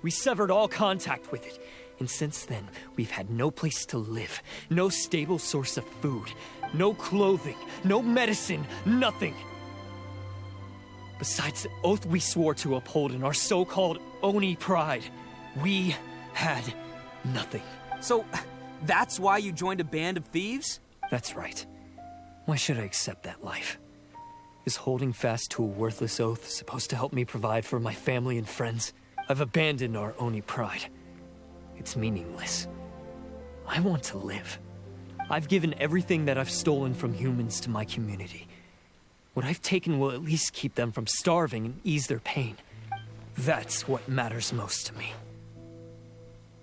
We severed all contact with it. And since then, we've had no place to live, no stable source of food, no clothing, no medicine, nothing. Besides the oath we swore to uphold in our so-called Oni pride, we had nothing. So, that's why you joined a band of thieves? That's right. Why should I accept that life? Is holding fast to a worthless oath supposed to help me provide for my family and friends? I've abandoned our Oni pride. It's meaningless. I want to live. I've given everything that I've stolen from humans to my community. What I've taken will at least keep them from starving and ease their pain. That's what matters most to me.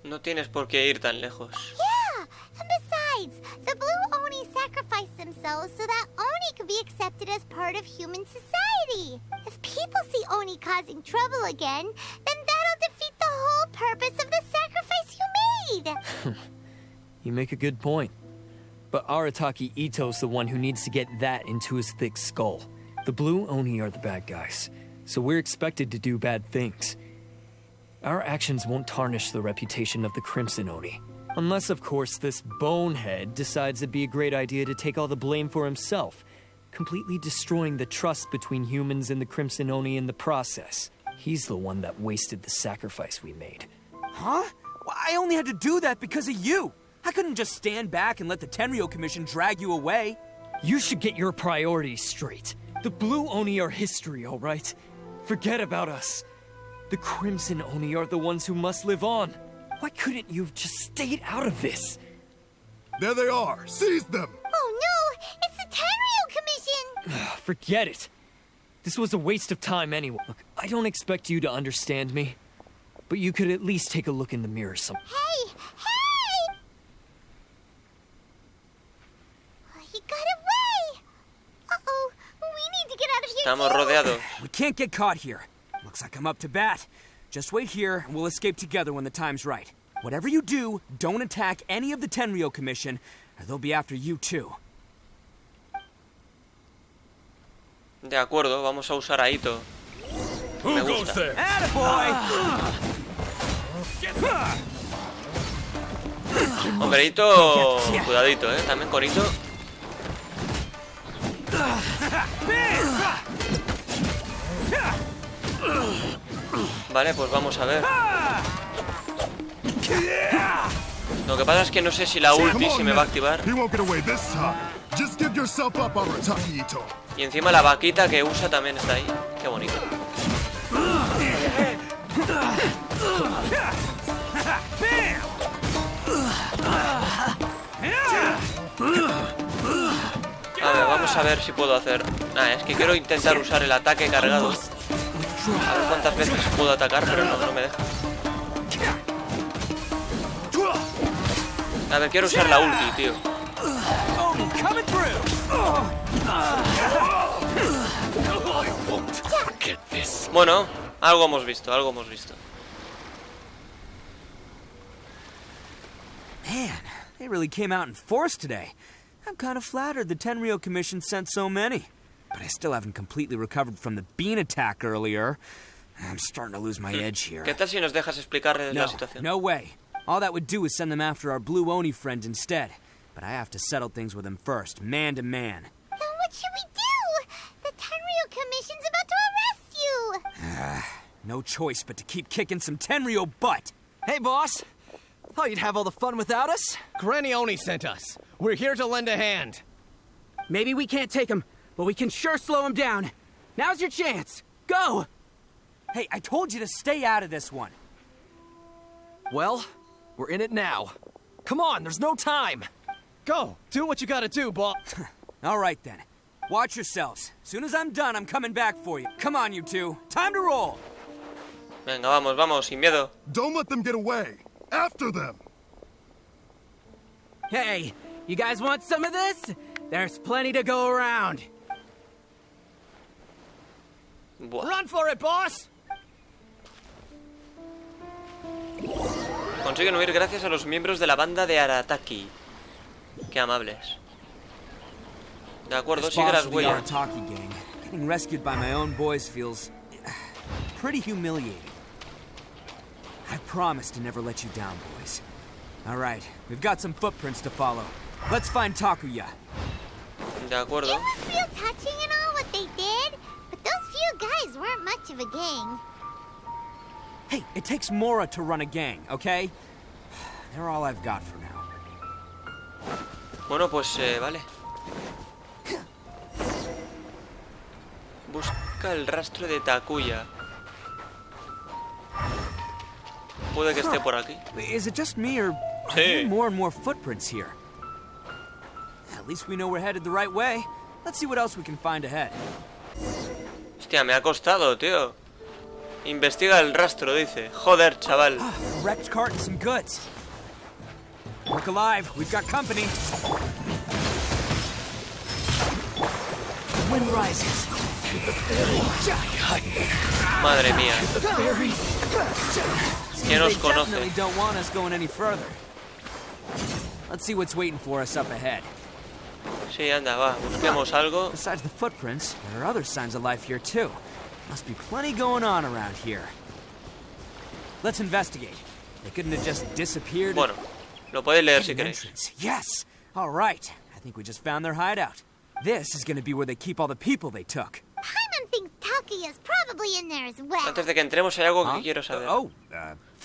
No tienes por qué ir tan lejos. Yeah, and besides, the Blue Oni sacrificed themselves so that Oni could be accepted as part of human society. If people see Oni causing trouble again, then that'll defeat the whole purpose of the sacrifice you made. You make a good point. But Arataki Itto's the one who needs to get that into his thick skull. The Blue Oni are the bad guys, so we're expected to do bad things. Our actions won't tarnish the reputation of the Crimson Oni. Unless, of course, this bonehead decides it'd be a great idea to take all the blame for himself. completely destroying the trust between humans and the Crimson Oni in the process. He's the one that wasted the sacrifice we made. Huh? Well, I only had to do that because of you. I couldn't just stand back and let the Tenryou Commission drag you away. You should get your priorities straight. The Blue Oni are history, all right? Forget about us. The Crimson Oni are the ones who must live on. Why couldn't you have just stayed out of this? There they are. Seize them. Oh no! It's the Tenryou Commission! Forget it. This was a waste of time anyway. Look, I don't expect you to understand me, but you could at least take a look in the mirror some. Hey! Hey! He got away! Uh-oh, we need to get out of here Estamos rodeados. We can't get caught here. Looks like I'm up to bat. Just wait here, and we'll escape together when the time's right. Whatever you do, don't attack any of the Tenryou Commission, or they'll be after you too. De acuerdo, vamos a usar a Itto. Me gusta. Hombre, Itto... Cuidadito, también con Itto. Vale, pues vamos a ver. Lo que pasa es que no sé si la ulti se me va a activar. Y encima la vaquita que usa también está ahí. Qué bonito. A ver, vamos a ver si puedo hacer... es que quiero intentar usar el ataque cargado. A ver cuántas veces puedo atacar, pero no me deja. A ver, quiero usar la ulti, tío. Bueno, algo hemos visto, algo hemos visto. Man, they really came out in force today. I'm kind of flattered the Tenryou Commission sent so many. But I still haven't completely recovered from the bean attack earlier. I'm starting to lose my edge here. ¿Qué tal si nos dejas explicarles la situación? No way. All that would do is send them after our Blue Oni friend instead. But I have to settle things with him first, man to man. Then what should we do? The Tenryou Commission's about to arrest you! No choice but to keep kicking some Tenryou butt! Hey, boss! Thought you'd have all the fun without us? Granny Oni sent us. We're here to lend a hand. Maybe we can't take him, but we can sure slow him down. Now's your chance. Go! Hey, I told you to stay out of this one. Well, we're in it now. Come on, there's no time. Go, do what you gotta do, boss. All right, then. Watch yourselves. Soon as I'm done, I'm coming back for you. Come on, you two. Time to roll. Venga, vamos, vamos, sin miedo. Don't let them get away. After them. Hey, you guys want some of this? There's plenty to go around. Buah. Run for it, boss! Consiguen huir gracias a los miembros de la banda de Arataki. Qué amables. De acuerdo, sigue las huellas. Arataki gang. Getting rescued by my own boys feels pretty humiliating. I promise to never let you down, boys. All right, we've got some footprints to follow. Let's find Takuya. De acuerdo. It was real touching and all what they did, but those few guys weren't much of a gang. Hey, it takes Mora to run a gang, okay? They're all I've got for now. Bueno, pues vale. Busca el rastro de Takuya. Puede que esté por aquí. Is it just me, or are there more and more footprints here? At least we know we're headed the right way. Let's see what else we can find ahead. Hostia, me ha costado, tío. Investiga el rastro, dice. Joder, chaval. Wrecked cart and some goods. Look alive, we've got company. The wind rises. Madre mía. ¿Quién nos conoce? Definitely don't want us going any further. Let's see what's waiting for us up ahead. Sí, anda, va, busquemos algo. Besides the footprints, there are other signs of life here too. Must be plenty going on around here. Let's investigate. They couldn't have just disappeared. Bueno, lo podéis leer si queréis. Yes. All right. I think we just found their hideout. This is gonna be where they keep all the people they took. Paimon thinks Taki is probably in there as well. Antes de que entremos hay algo que quiero saber.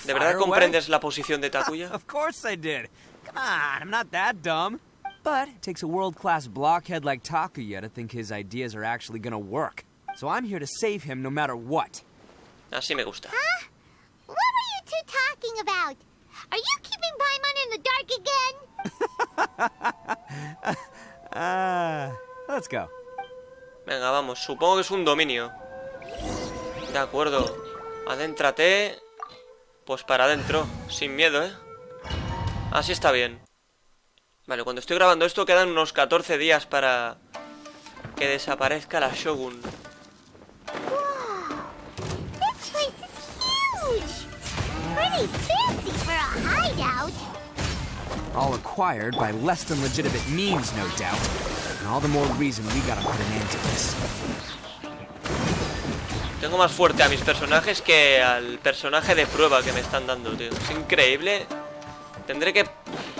¿De verdad comprendes la posición de Takuya? Of course I did. Come on, I'm not that dumb. But it takes a world-class blockhead like Takuya to think his ideas are actually gonna work. So I'm here to save him no matter what. Así me gusta. Huh? What were you two talking about? Are you keeping Paimon in the dark again? Let's go. Venga, vamos. Supongo que es un dominio. De acuerdo. Adéntrate. Pues para adentro. Sin miedo, ¿eh? Así está bien. Vale, cuando estoy grabando esto quedan unos 14 días para que desaparezca la Shogun. This place is huge. Pretty fancy for a hideout. All acquired by less than legitimate means, no doubt. And all the more reason we gotta put an end to this. Tengo más fuerte a mis personajes que al personaje de prueba que me están dando, tío. Es increíble. Tendré que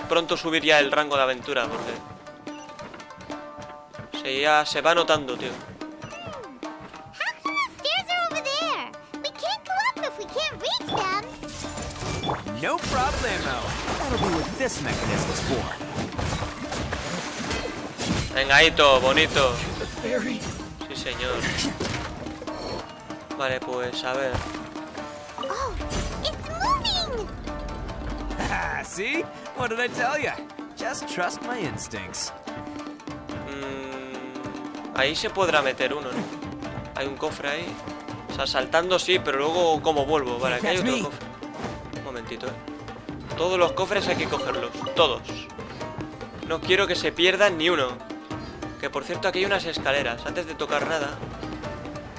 pronto subir ya el rango de aventura porque ya se va notando, tío. No problemo. That'll be what this mechanism is for. Venga, Itto, bonito. Sí, señor. Vale, pues a ver. Oh, it's moving. See? What did I tell you? Just trust my instincts. Ahí se podrá meter uno, ¿no? Hay un cofre ahí. O sea, saltando sí, pero luego ¿cómo vuelvo? Vale, aquí hay otro cofre. Un momentito, Todos los cofres hay que cogerlos. Todos. No quiero que se pierdan ni uno. Que por cierto aquí hay unas escaleras. Antes de tocar nada,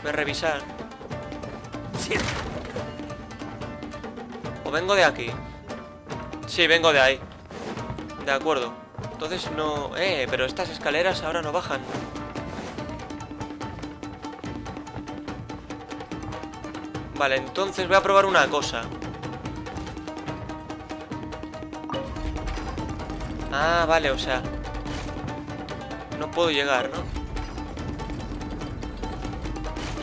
voy a revisar. ¿O vengo de aquí? Sí, vengo de ahí. De acuerdo. Entonces no... pero estas escaleras ahora no bajan. Vale, entonces voy a probar una cosa. Ah, vale, o sea, no puedo llegar, ¿no?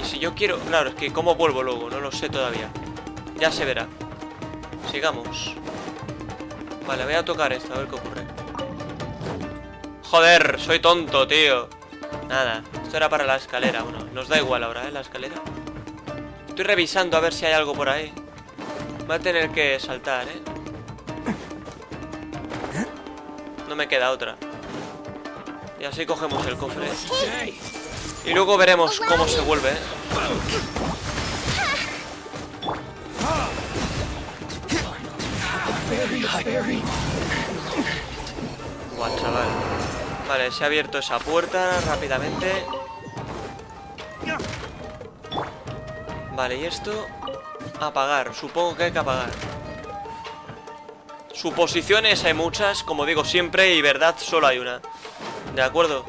Y si yo quiero... Claro, es que ¿cómo vuelvo luego? No lo sé todavía. Ya se verá. Sigamos. Vale, voy a tocar esto, a ver qué ocurre. Joder, soy tonto, tío. Nada, esto era para la escalera. Bueno, nos da igual ahora, la escalera. Estoy revisando a ver si hay algo por ahí. Voy a tener que saltar, No me queda otra. Y así cogemos el cofre. Y luego veremos cómo se vuelve, Buah, chaval. Vale, se ha abierto esa puerta rápidamente. Vale, y esto... Apagar, supongo que hay que apagar. Suposiciones hay muchas, como digo siempre, y verdad solo hay una. ¿De acuerdo?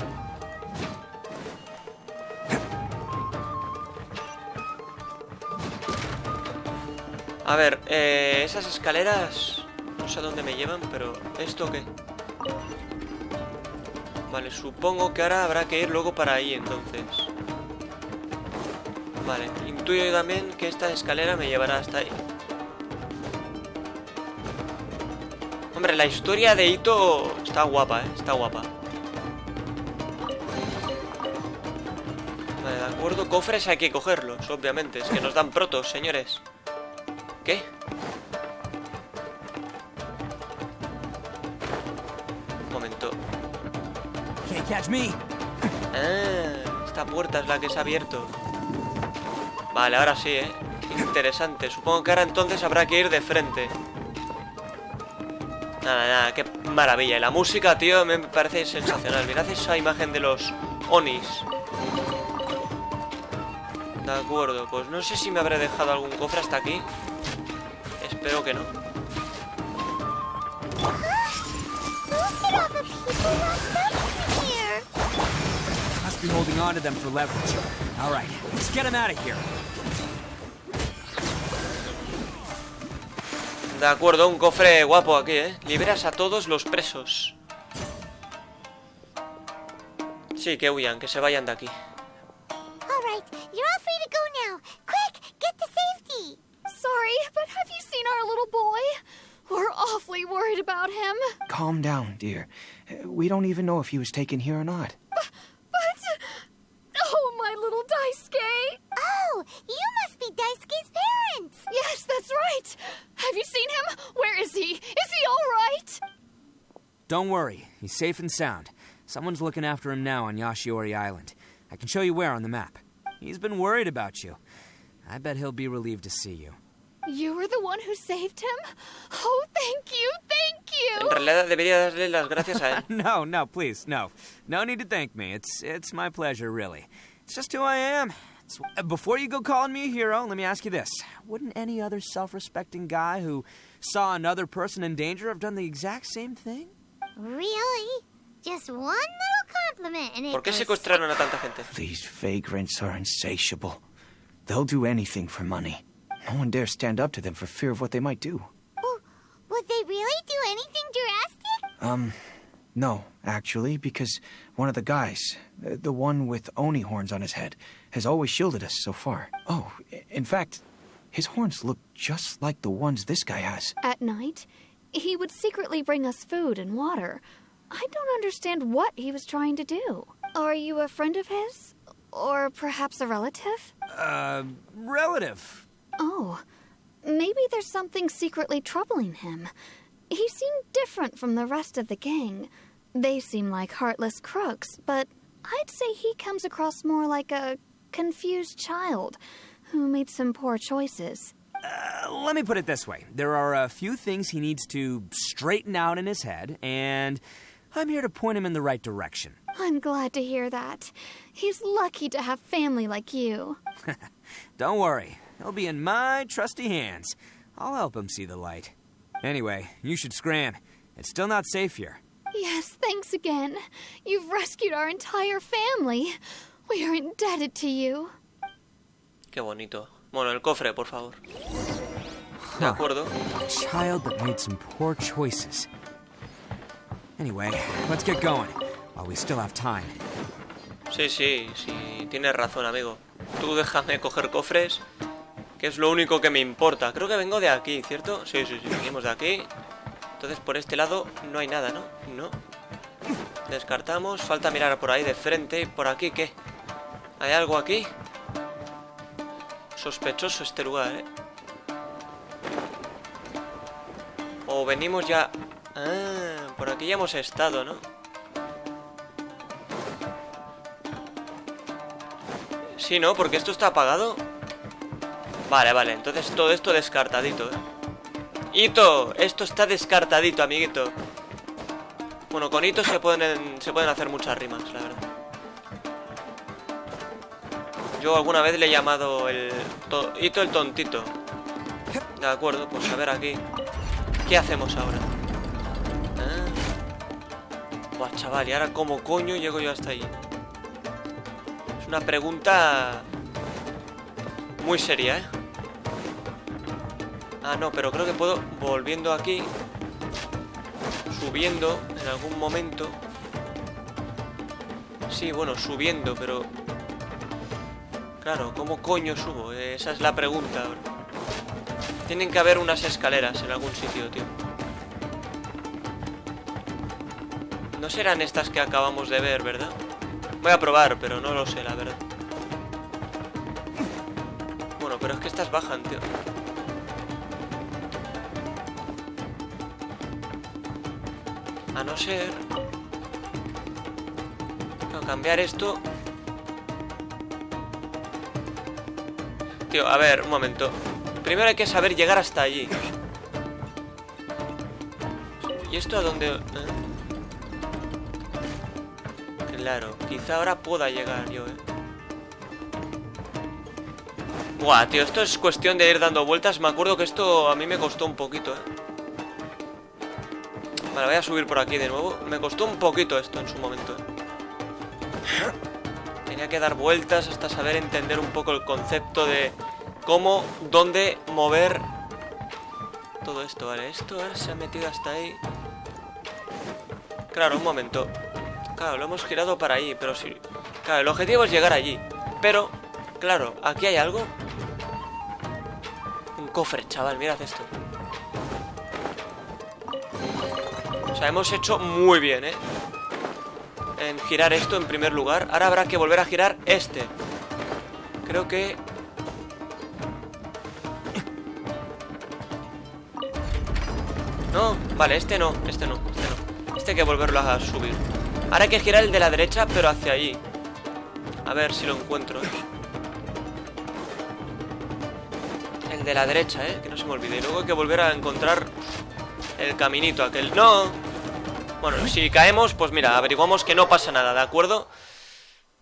A ver, esas escaleras... No sé a dónde me llevan, pero... ¿Esto qué? Vale, supongo que ahora habrá que ir luego para ahí, entonces. Vale, intuyo también que esta escalera me llevará hasta ahí. Hombre, la historia de Itto está guapa, está guapa. Vale, de acuerdo, cofres hay que cogerlos, obviamente. Es que nos dan protos, señores. ¿Qué? Un momento. Ah, esta puerta es la que se ha abierto. Vale, ahora sí, Interesante. Supongo que ahora entonces habrá que ir de frente. Nada, qué maravilla. Y la música, tío, me parece sensacional. Mirad esa imagen de los onis. De acuerdo, pues no sé si me habré dejado algún cofre hasta aquí. Espero que no. Must be holding on to them for leverage. All right, let's get them out of here. De acuerdo, un cofre guapo aquí, Liberas a todos los presos. Sí, que huyan, que se vayan de aquí. All right, you're all free to go now. Quick, get to safety. Sorry, but have you seen our little boy? We're awfully worried about him. Calm down, dear. We don't even know if he was taken here or not. But... Oh, my little Daisuke! Oh, you must be Daisuke's parents! Yes, that's right! Have you seen him? Where is he? Is he all right? Don't worry, he's safe and sound. Someone's looking after him now on Yashiori Island. I can show you where on the map. He's been worried about you. I bet he'll be relieved to see you. You were the one who saved him? Oh, thank you, thank you! En realidad debería darle las gracias a él. No, please, no. No need to thank me. It's my pleasure, really. It's just who I am. Before you go calling me a hero, let me ask you this. Wouldn't any other self-respecting guy who saw another person in danger have done the exact same thing? Really? Just one little compliment and it ¿Por qué goes... secuestraron a tanta gente? These vagrants are insatiable. They'll do anything for money. No one dares stand up to them for fear of what they might do. Oh, would they really do anything drastic? No, actually, because one of the guys, the one with oni horns on his head, has always shielded us so far. Oh, in fact, his horns look just like the ones this guy has. At night, he would secretly bring us food and water. I don't understand what he was trying to do. Are you a friend of his? Or perhaps a relative? Relative. Oh, maybe there's something secretly troubling him. He seemed different from the rest of the gang. They seem like heartless crooks, but I'd say he comes across more like a confused child who made some poor choices. Let me put it this way. There are a few things he needs to straighten out in his head, and I'm here to point him in the right direction. I'm glad to hear that. He's lucky to have family like you. Don't worry. He'll be in my trusty hands. I'll help him see the light. Anyway, you should scram. It's still not safe here. Yes, thanks again. You've rescued our entire family. We are indebted to you. Qué bonito. Bueno, el cofre, por favor. De acuerdo. A child that made some poor choices. Anyway, let's get going, while we still have time. Sí, tienes razón, amigo. Tú déjame coger cofres, que es lo único que me importa. Creo que vengo de aquí, ¿cierto? Sí, venimos de aquí. Entonces por este lado no hay nada, ¿no? No. Descartamos. Falta mirar por ahí de frente. ¿Por aquí qué? ¿Hay algo aquí? Sospechoso este lugar, ¿eh? O venimos ya... Ah, por aquí ya hemos estado, ¿no? Sí, ¿no? Porque esto está apagado. Vale, entonces todo esto descartadito, ¿eh? Itto, esto está descartadito, amiguito. Bueno, con Itto se pueden hacer muchas rimas, la verdad. Yo alguna vez le he llamado Itto el tontito. De acuerdo, pues a ver aquí. ¿Qué hacemos ahora? Buah, chaval, ¿y ahora cómo coño llego yo hasta ahí? Es una pregunta muy seria, ¿eh? Ah, no, pero creo que puedo, volviendo aquí, subiendo en algún momento. Sí, bueno, subiendo, pero... Claro, ¿cómo coño subo? Esa es la pregunta ahora. Tienen que haber unas escaleras en algún sitio, tío. No serán estas que acabamos de ver, ¿verdad? Voy a probar, pero no lo sé, la verdad. Bueno, pero es que estas bajan, tío. A no ser... Claro, cambiar esto... Tío, a ver, un momento. Primero hay que saber llegar hasta allí. ¿Y esto a dónde...? Claro, quizá ahora pueda llegar yo, Buah, tío, esto es cuestión de ir dando vueltas. Me acuerdo que esto a mí me costó un poquito, Vale, voy a subir por aquí de nuevo. Me costó un poquito esto en su momento, Tenía que dar vueltas hasta saber entender un poco el concepto de cómo, dónde mover todo esto, ¿vale? Esto ahora se ha metido hasta ahí. Claro, un momento. Claro, lo hemos girado para ahí, pero sí. Claro, el objetivo es llegar allí. Pero, claro, aquí hay algo. Un cofre, chaval, mirad esto. O sea, hemos hecho muy bien, en girar esto en primer lugar. Ahora habrá que volver a girar este. Creo que... No, vale, este no. Este hay que volverlo a subir. Ahora hay que girar el de la derecha, pero hacia allí. A ver si lo encuentro, El de la derecha, que no se me olvide. Y luego hay que volver a encontrar el caminito aquel. ¡No! Bueno, si caemos, pues mira, averiguamos que no pasa nada, ¿de acuerdo?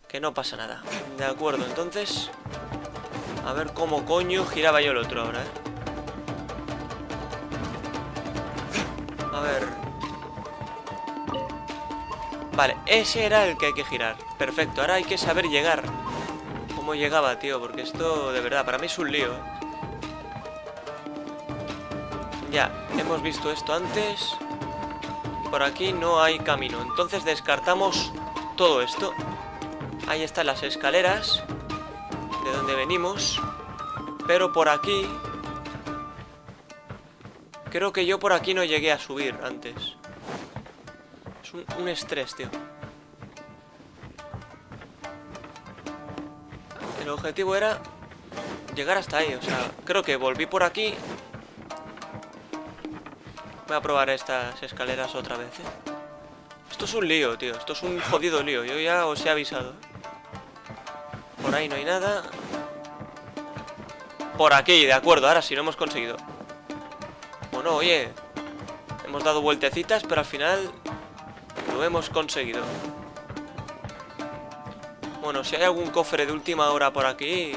Que no pasa nada. De acuerdo, entonces... A ver cómo coño giraba yo el otro ahora, A ver... Vale, ese era el que hay que girar. Perfecto, ahora hay que saber llegar. ¿Cómo llegaba, tío? Porque esto, de verdad, para mí es un lío, Ya, hemos visto esto antes. Por aquí no hay camino. Entonces descartamos todo esto. Ahí están las escaleras de donde venimos. Pero por aquí... Creo que yo por aquí no llegué a subir antes. Es un estrés, tío. El objetivo era llegar hasta ahí, o sea, creo que volví por aquí. Voy a probar estas escaleras otra vez, Esto es un lío, tío. Esto es un jodido lío. Yo ya os he avisado. Por ahí no hay nada. Por aquí, de acuerdo. Ahora sí lo hemos conseguido. Bueno, oye, hemos dado vueltecitas, pero al final lo hemos conseguido. Bueno, si hay algún cofre de última hora por aquí,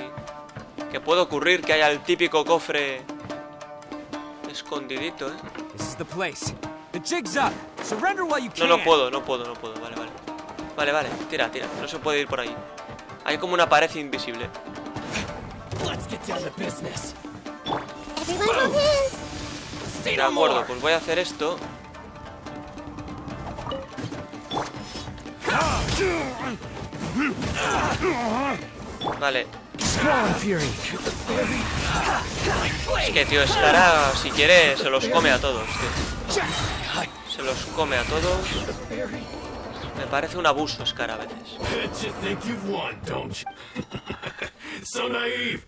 que puede ocurrir que haya el típico cofre escondidito, No puedo. Vale, tira. No se puede ir por ahí. Hay como una pared invisible. De acuerdo, pues voy a hacer esto. Vale. Es que, tío, estará, si quiere, se los come a todos, tío. Se los come a todos. Me parece un abuso, Scar, a veces. So naive.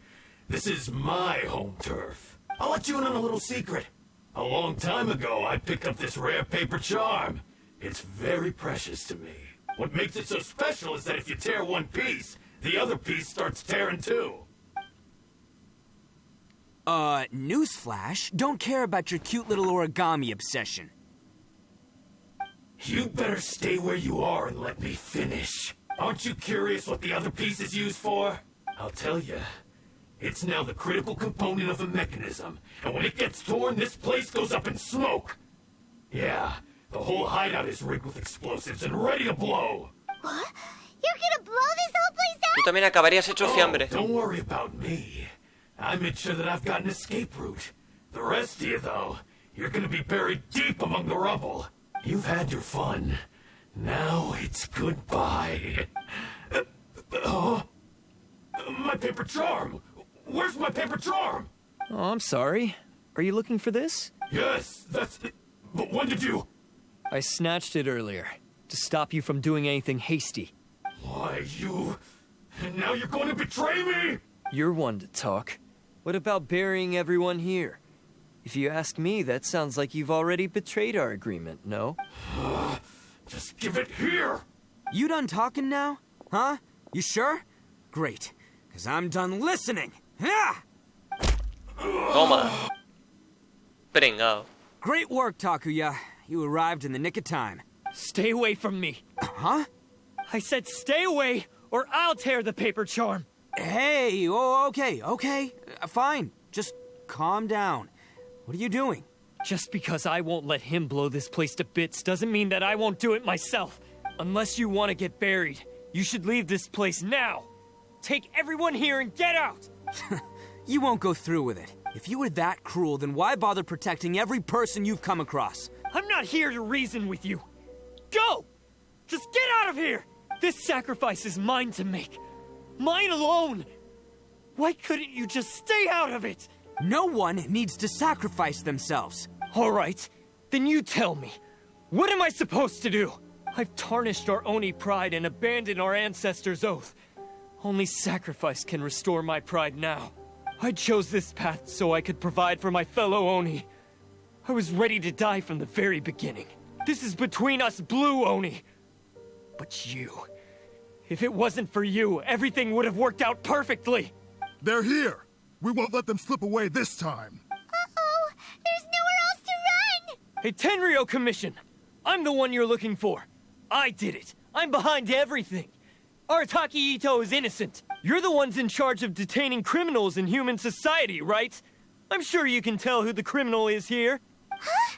This is my home turf. I'll let you in on a little secret. A long time ago, I picked up this rare paper charm. It's very precious to me. What makes it so special is that if you tear one piece, the other piece starts tearing too. Newsflash, don't care about your cute little origami obsession. You'd better stay where you are and let me finish. Aren't you curious what the other piece is used for? I'll tell you. It's now the critical component of the mechanism, and when it gets torn, this place goes up in smoke. Yeah, the whole hideout is rigged with explosives and ready to blow. What? You're gonna blow this whole place up? Tú también acabarías hecho fiambre. Don't worry about me. I made sure that I've got an escape route. The rest of you, though, you're gonna be buried deep among the rubble. You've had your fun. Now it's goodbye. My paper charm! Where's my paper charm? Oh, I'm sorry. Are you looking for this? Yes, that's it. But when did you... I snatched it earlier, to stop you from doing anything hasty. Why, you... And now you're going to betray me? You're one to talk. What about burying everyone here? If you ask me, that sounds like you've already betrayed our agreement, no? Just give it here! You done talking now? Huh? You sure? Great, because I'm done listening. Toma. Pringao. Great work, Takuya. You arrived in the nick of time. Stay away from me. Huh? I said stay away, or I'll tear the paper charm. Hey, okay. Fine. Just calm down. What are you doing? Just because I won't let him blow this place to bits doesn't mean that I won't do it myself. Unless you want to get buried, you should leave this place now. Take everyone here and get out! You won't go through with it. If you were that cruel, then why bother protecting every person you've come across? I'm not here to reason with you. Go! Just get out of here! This sacrifice is mine to make. Mine alone! Why couldn't you just stay out of it? No one needs to sacrifice themselves. All right, then you tell me. What am I supposed to do? I've tarnished our Oni pride and abandoned our ancestors' oath. Only sacrifice can restore my pride now. I chose this path so I could provide for my fellow Oni. I was ready to die from the very beginning. This is between us blue Oni. But you... if it wasn't for you, everything would have worked out perfectly. They're here. We won't let them slip away this time. Uh-oh! There's nowhere else to run! Hey, Tenryou Commission! I'm the one you're looking for. I did it. I'm behind everything. Arataki Itto is innocent. You're the ones in charge of detaining criminals in human society, right? I'm sure you can tell who the criminal is here. Huh?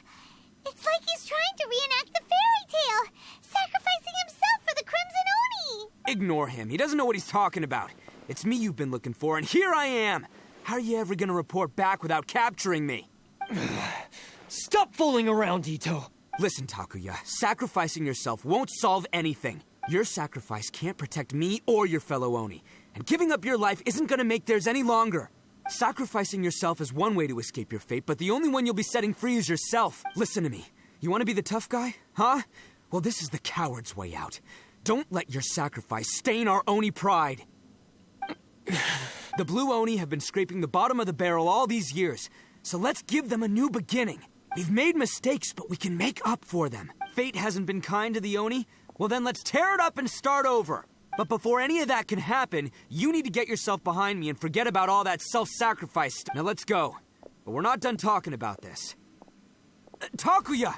It's like he's trying to reenact the fairy tale, sacrificing himself for the Crimson Oni. Ignore him. He doesn't know what he's talking about. It's me you've been looking for, and here I am. How are you ever gonna report back without capturing me? Stop fooling around, Itto. Listen, Takuya, sacrificing yourself won't solve anything. Your sacrifice can't protect me or your fellow Oni, and giving up your life isn't gonna make theirs any longer. Sacrificing yourself is one way to escape your fate, but the only one you'll be setting free is yourself. Listen to me. You want to be the tough guy? Huh? Well, this is the coward's way out. Don't let your sacrifice stain our Oni pride. The blue Oni have been scraping the bottom of the barrel all these years, so let's give them a new beginning. We've made mistakes, but we can make up for them. Fate hasn't been kind to the Oni? Well, then let's tear it up and start over. But before any of that can happen, you need to get yourself behind me and forget about all that self-sacrifice stuff. Now let's go. But we're not done talking about this. Takuya!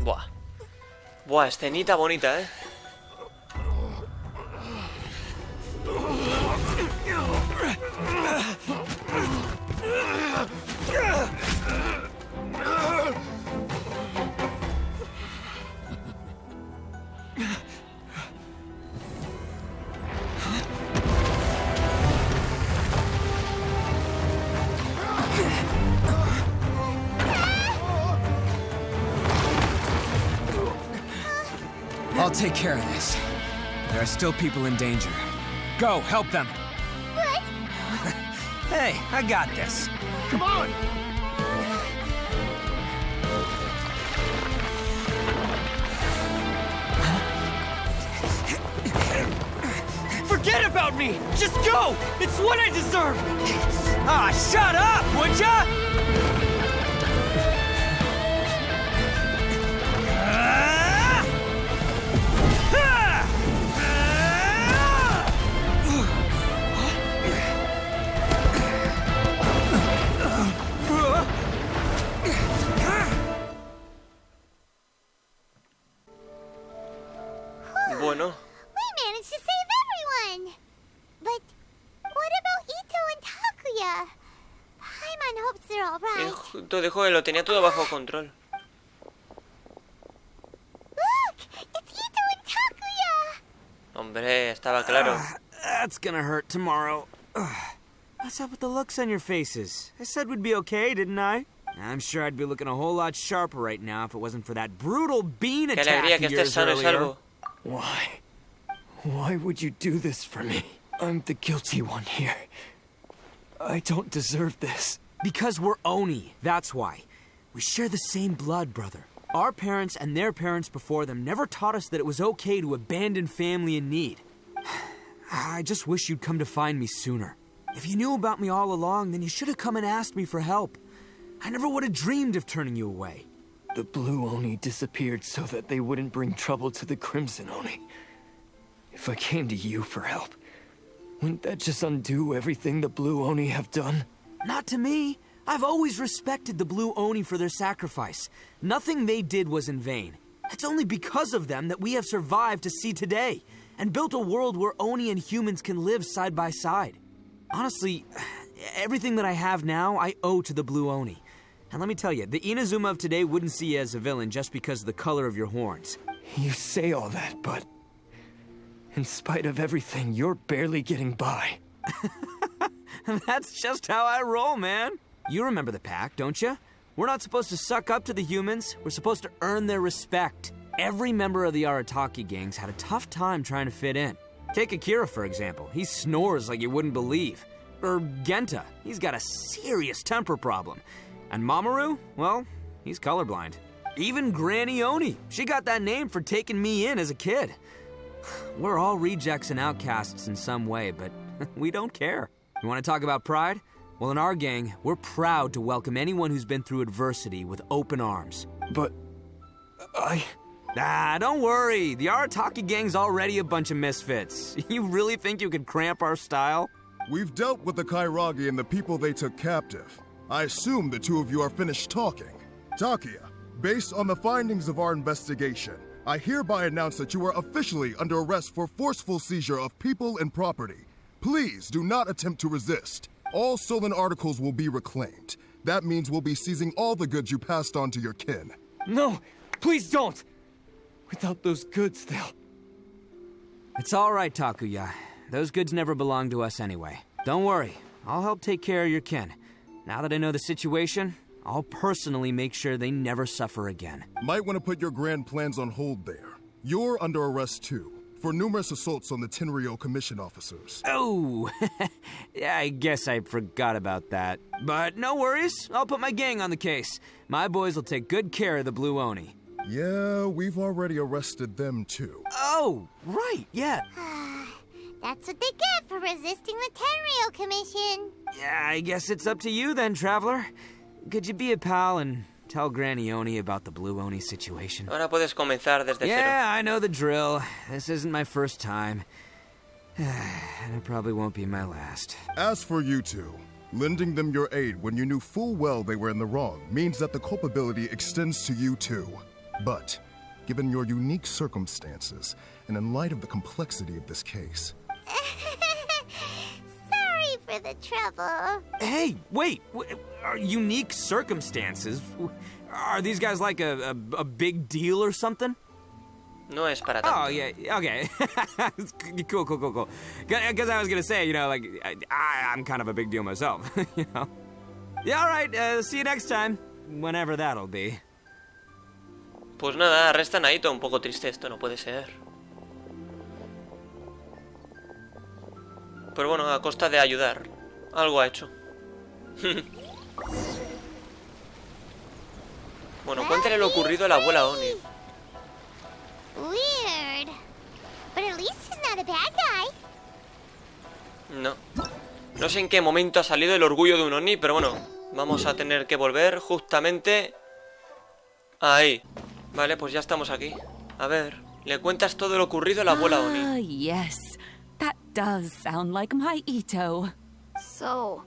Buah. Buah, escenita bonita, ¿eh? I'll take care of this. There are still people in danger. Go, help them. What? Hey, I got this. Come on! Forget about me! Just go! It's what I deserve! Ah, shut up, would ya? Bueno. We managed to save everyone! But what about Itto and Takuya? Paimon hopes they're alright. Justo dijo que lo tenía todo bajo control. Look! It's Itto and Takuya! Hombre, estaba claro. That's gonna hurt tomorrow. What's up with the looks on your faces? I said we'd be okay, didn't I? I'm sure I'd be looking a whole lot sharper right now if it wasn't for that brutal bean Qué attack alegría que of estés yours sano y earlier. salvo. Why? Why would you do this for me? I'm the guilty one here. I don't deserve this. Because we're Oni, that's why. We share the same blood, brother. Our parents and their parents before them never taught us that it was okay to abandon family in need. I just wish you'd come to find me sooner. If you knew about me all along, then you should have come and asked me for help. I never would have dreamed of turning you away. The blue Oni disappeared so that they wouldn't bring trouble to the Crimson Oni. If I came to you for help, wouldn't that just undo everything the blue Oni have done? Not to me. I've always respected the blue Oni for their sacrifice. Nothing they did was in vain. It's only because of them that we have survived to see today, and built a world where Oni and humans can live side by side. Honestly, everything that I have now, I owe to the blue Oni. And let me tell you, the Inazuma of today wouldn't see you as a villain just because of the color of your horns. You say all that, but in spite of everything, you're barely getting by. That's just how I roll, man. You remember the pact, don't you? We're not supposed to suck up to the humans. We're supposed to earn their respect. Every member of the Arataki gangs had a tough time trying to fit in. Take Akira, for example. He snores like you wouldn't believe. Or Genta. He's got a serious temper problem. And Mamoru, well, he's colorblind. Even Granny Oni. She got that name for taking me in as a kid. We're all rejects and outcasts in some way, but we don't care. You want to talk about pride? Well, in our gang, we're proud to welcome anyone who's been through adversity with open arms. But don't worry. The Arataki gang's already a bunch of misfits. You really think you could cramp our style? We've dealt with the Kairagi and the people they took captive. I assume the two of you are finished talking. Takia, based on the findings of our investigation, I hereby announce that you are officially under arrest for forceful seizure of people and property. Please do not attempt to resist. All stolen articles will be reclaimed. That means we'll be seizing all the goods you passed on to your kin. No, please don't! Without those goods, they'll... It's all right, Takuya. Those goods never belonged to us anyway. Don't worry, I'll help take care of your kin. Now that I know the situation, I'll personally make sure they never suffer again. Might want to put your grand plans on hold there. You're under arrest too, for numerous assaults on the Tenryou Commission officers. Oh, yeah, I guess I forgot about that. But no worries, I'll put my gang on the case. My boys will take good care of the Blue Oni. Yeah, we've already arrested them too. Oh, right, yeah. That's what they get for resisting the Tenryou Commission. Yeah, I guess it's up to you then, Traveler. Could you be a pal and tell Granny Oni about the Blue Oni situation? Ahora puedes comenzar desde cero. Yeah, I know the drill. This isn't my first time. And it probably won't be my last. As for you two, lending them your aid when you knew full well they were in the wrong means that the culpability extends to you too. But, given your unique circumstances, and in light of the complexity of this case... Sorry for the trouble. Hey, wait! Unique circumstances? Are these guys like a big deal or something? No es para tanto. Oh, yeah, okay. Cool. Because I was gonna say, like, I'm kind of a big deal myself, you know? Yeah, alright, see you next time. Whenever that'll be. Pues nada, arrestan a Itto. Un poco triste esto, no puede ser. Pero bueno, a costa de ayudar. Algo ha hecho. Bueno, cuéntale lo ocurrido a la abuela Oni. Weird. But at least he's not a bad guy. No. No sé en qué momento ha salido el orgullo de un Oni, pero bueno, vamos a tener que volver justamente ahí. Vale, pues ya estamos aquí. A ver, le cuentas todo lo ocurrido a la abuela Oni. Ah, yes. That does sound like my Itto. So,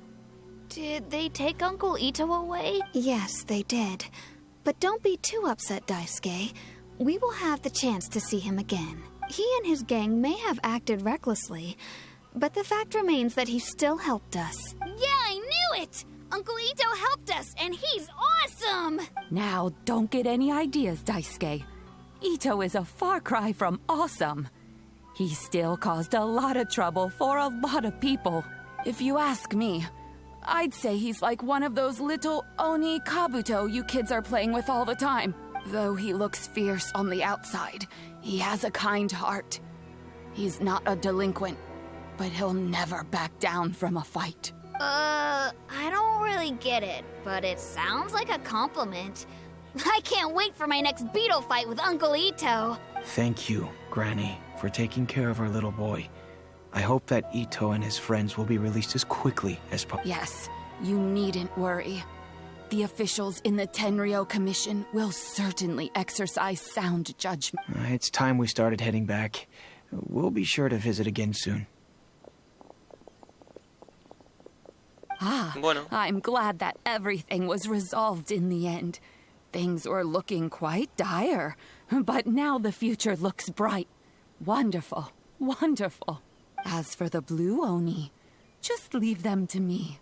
did they take Uncle Itto away? Yes, they did. But don't be too upset, Daisuke. We will have the chance to see him again. He and his gang may have acted recklessly, but the fact remains that he still helped us. Yeah, I knew it! Uncle Itto helped us, and he's awesome! Now, don't get any ideas, Daisuke. Itto is a far cry from awesome. He still caused a lot of trouble for a lot of people. If you ask me, I'd say he's like one of those little Oni Kabuto you kids are playing with all the time. Though he looks fierce on the outside, he has a kind heart. He's not a delinquent, but he'll never back down from a fight. I don't really get it, but it sounds like a compliment. I can't wait for my next beetle fight with Uncle Itto. Thank you, Granny, for taking care of our little boy. I hope that Itto and his friends will be released as quickly as possible. Yes, you needn't worry. The officials in the Tenryou Commission will certainly exercise sound judgment. It's time we started heading back. We'll be sure to visit again soon. Bueno. I'm glad that everything was resolved in the end. Things were looking quite dire, but now the future looks bright. Wonderful, wonderful. As for the Blue Oni, just leave them to me.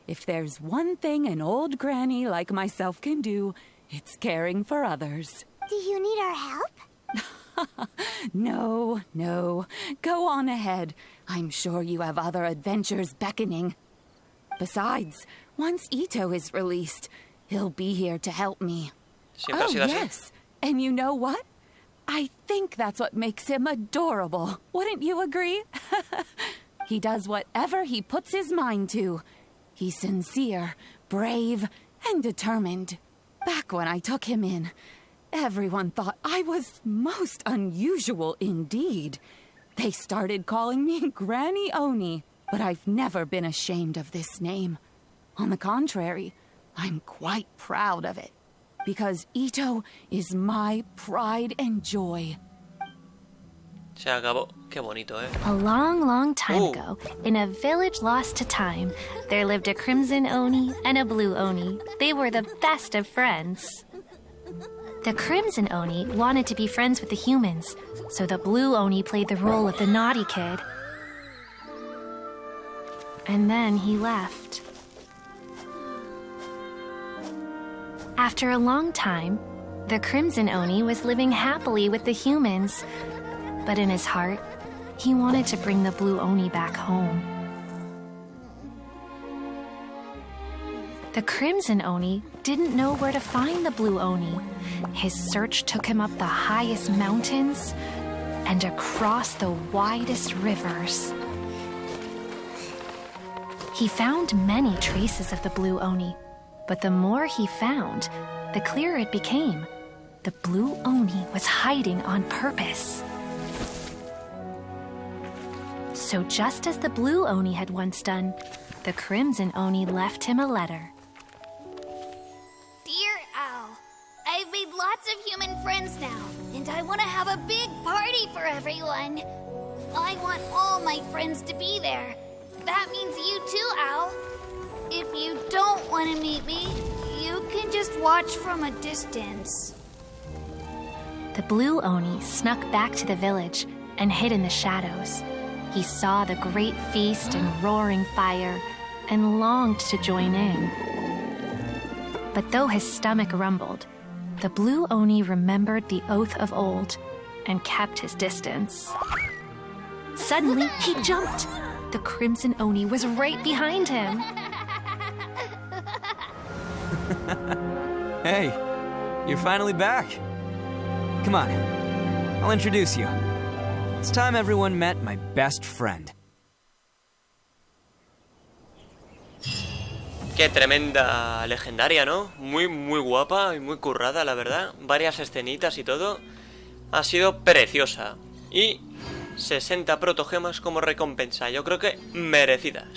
If there's one thing an old granny like myself can do, it's caring for others. Do you need our help? No. Go on ahead. I'm sure you have other adventures beckoning. Besides, once Itto is released, he'll be here to help me. Siempre ha sido así. Yes. And you know what? I think that's what makes him adorable. Wouldn't you agree? He does whatever he puts his mind to. He's sincere, brave, and determined. Back when I took him in, everyone thought I was most unusual indeed. They started calling me Granny Oni, but I've never been ashamed of this name. On the contrary, I'm quite proud of it, because Itto is my pride and joy. Se acabó. Qué bonito, ¿eh? A long, long time ago, in a village lost to time, there lived a crimson Oni and a blue Oni. They were the best of friends. The crimson Oni wanted to be friends with the humans, so the blue Oni played the role of the naughty kid. And then he left. After a long time, the crimson Oni was living happily with the humans, but in his heart, he wanted to bring the blue Oni back home. The crimson Oni didn't know where to find the blue Oni. His search took him up the highest mountains and across the widest rivers. He found many traces of the blue Oni, but the more he found, the clearer it became. The blue Oni was hiding on purpose. So just as the blue Oni had once done, the crimson Oni left him a letter. Dear Owl, I've made lots of human friends now, and I want to have a big party for everyone. I want all my friends to be there. That means you too, Owl. If you don't want to meet me, you can just watch from a distance. The blue Oni snuck back to the village and hid in the shadows. He saw the great feast and roaring fire and longed to join in. But though his stomach rumbled, the blue Oni remembered the oath of old and kept his distance. Suddenly, he jumped. The crimson Oni was right behind him. Hey, you're finally back. Come on, I'll introduce you. It's time everyone met my best friend. Qué tremenda legendaria, ¿no? Muy, muy guapa y muy currada, la verdad. Varias escenitas y todo. Ha sido preciosa. Y 60 protogemas como recompensa. Yo creo que merecidas.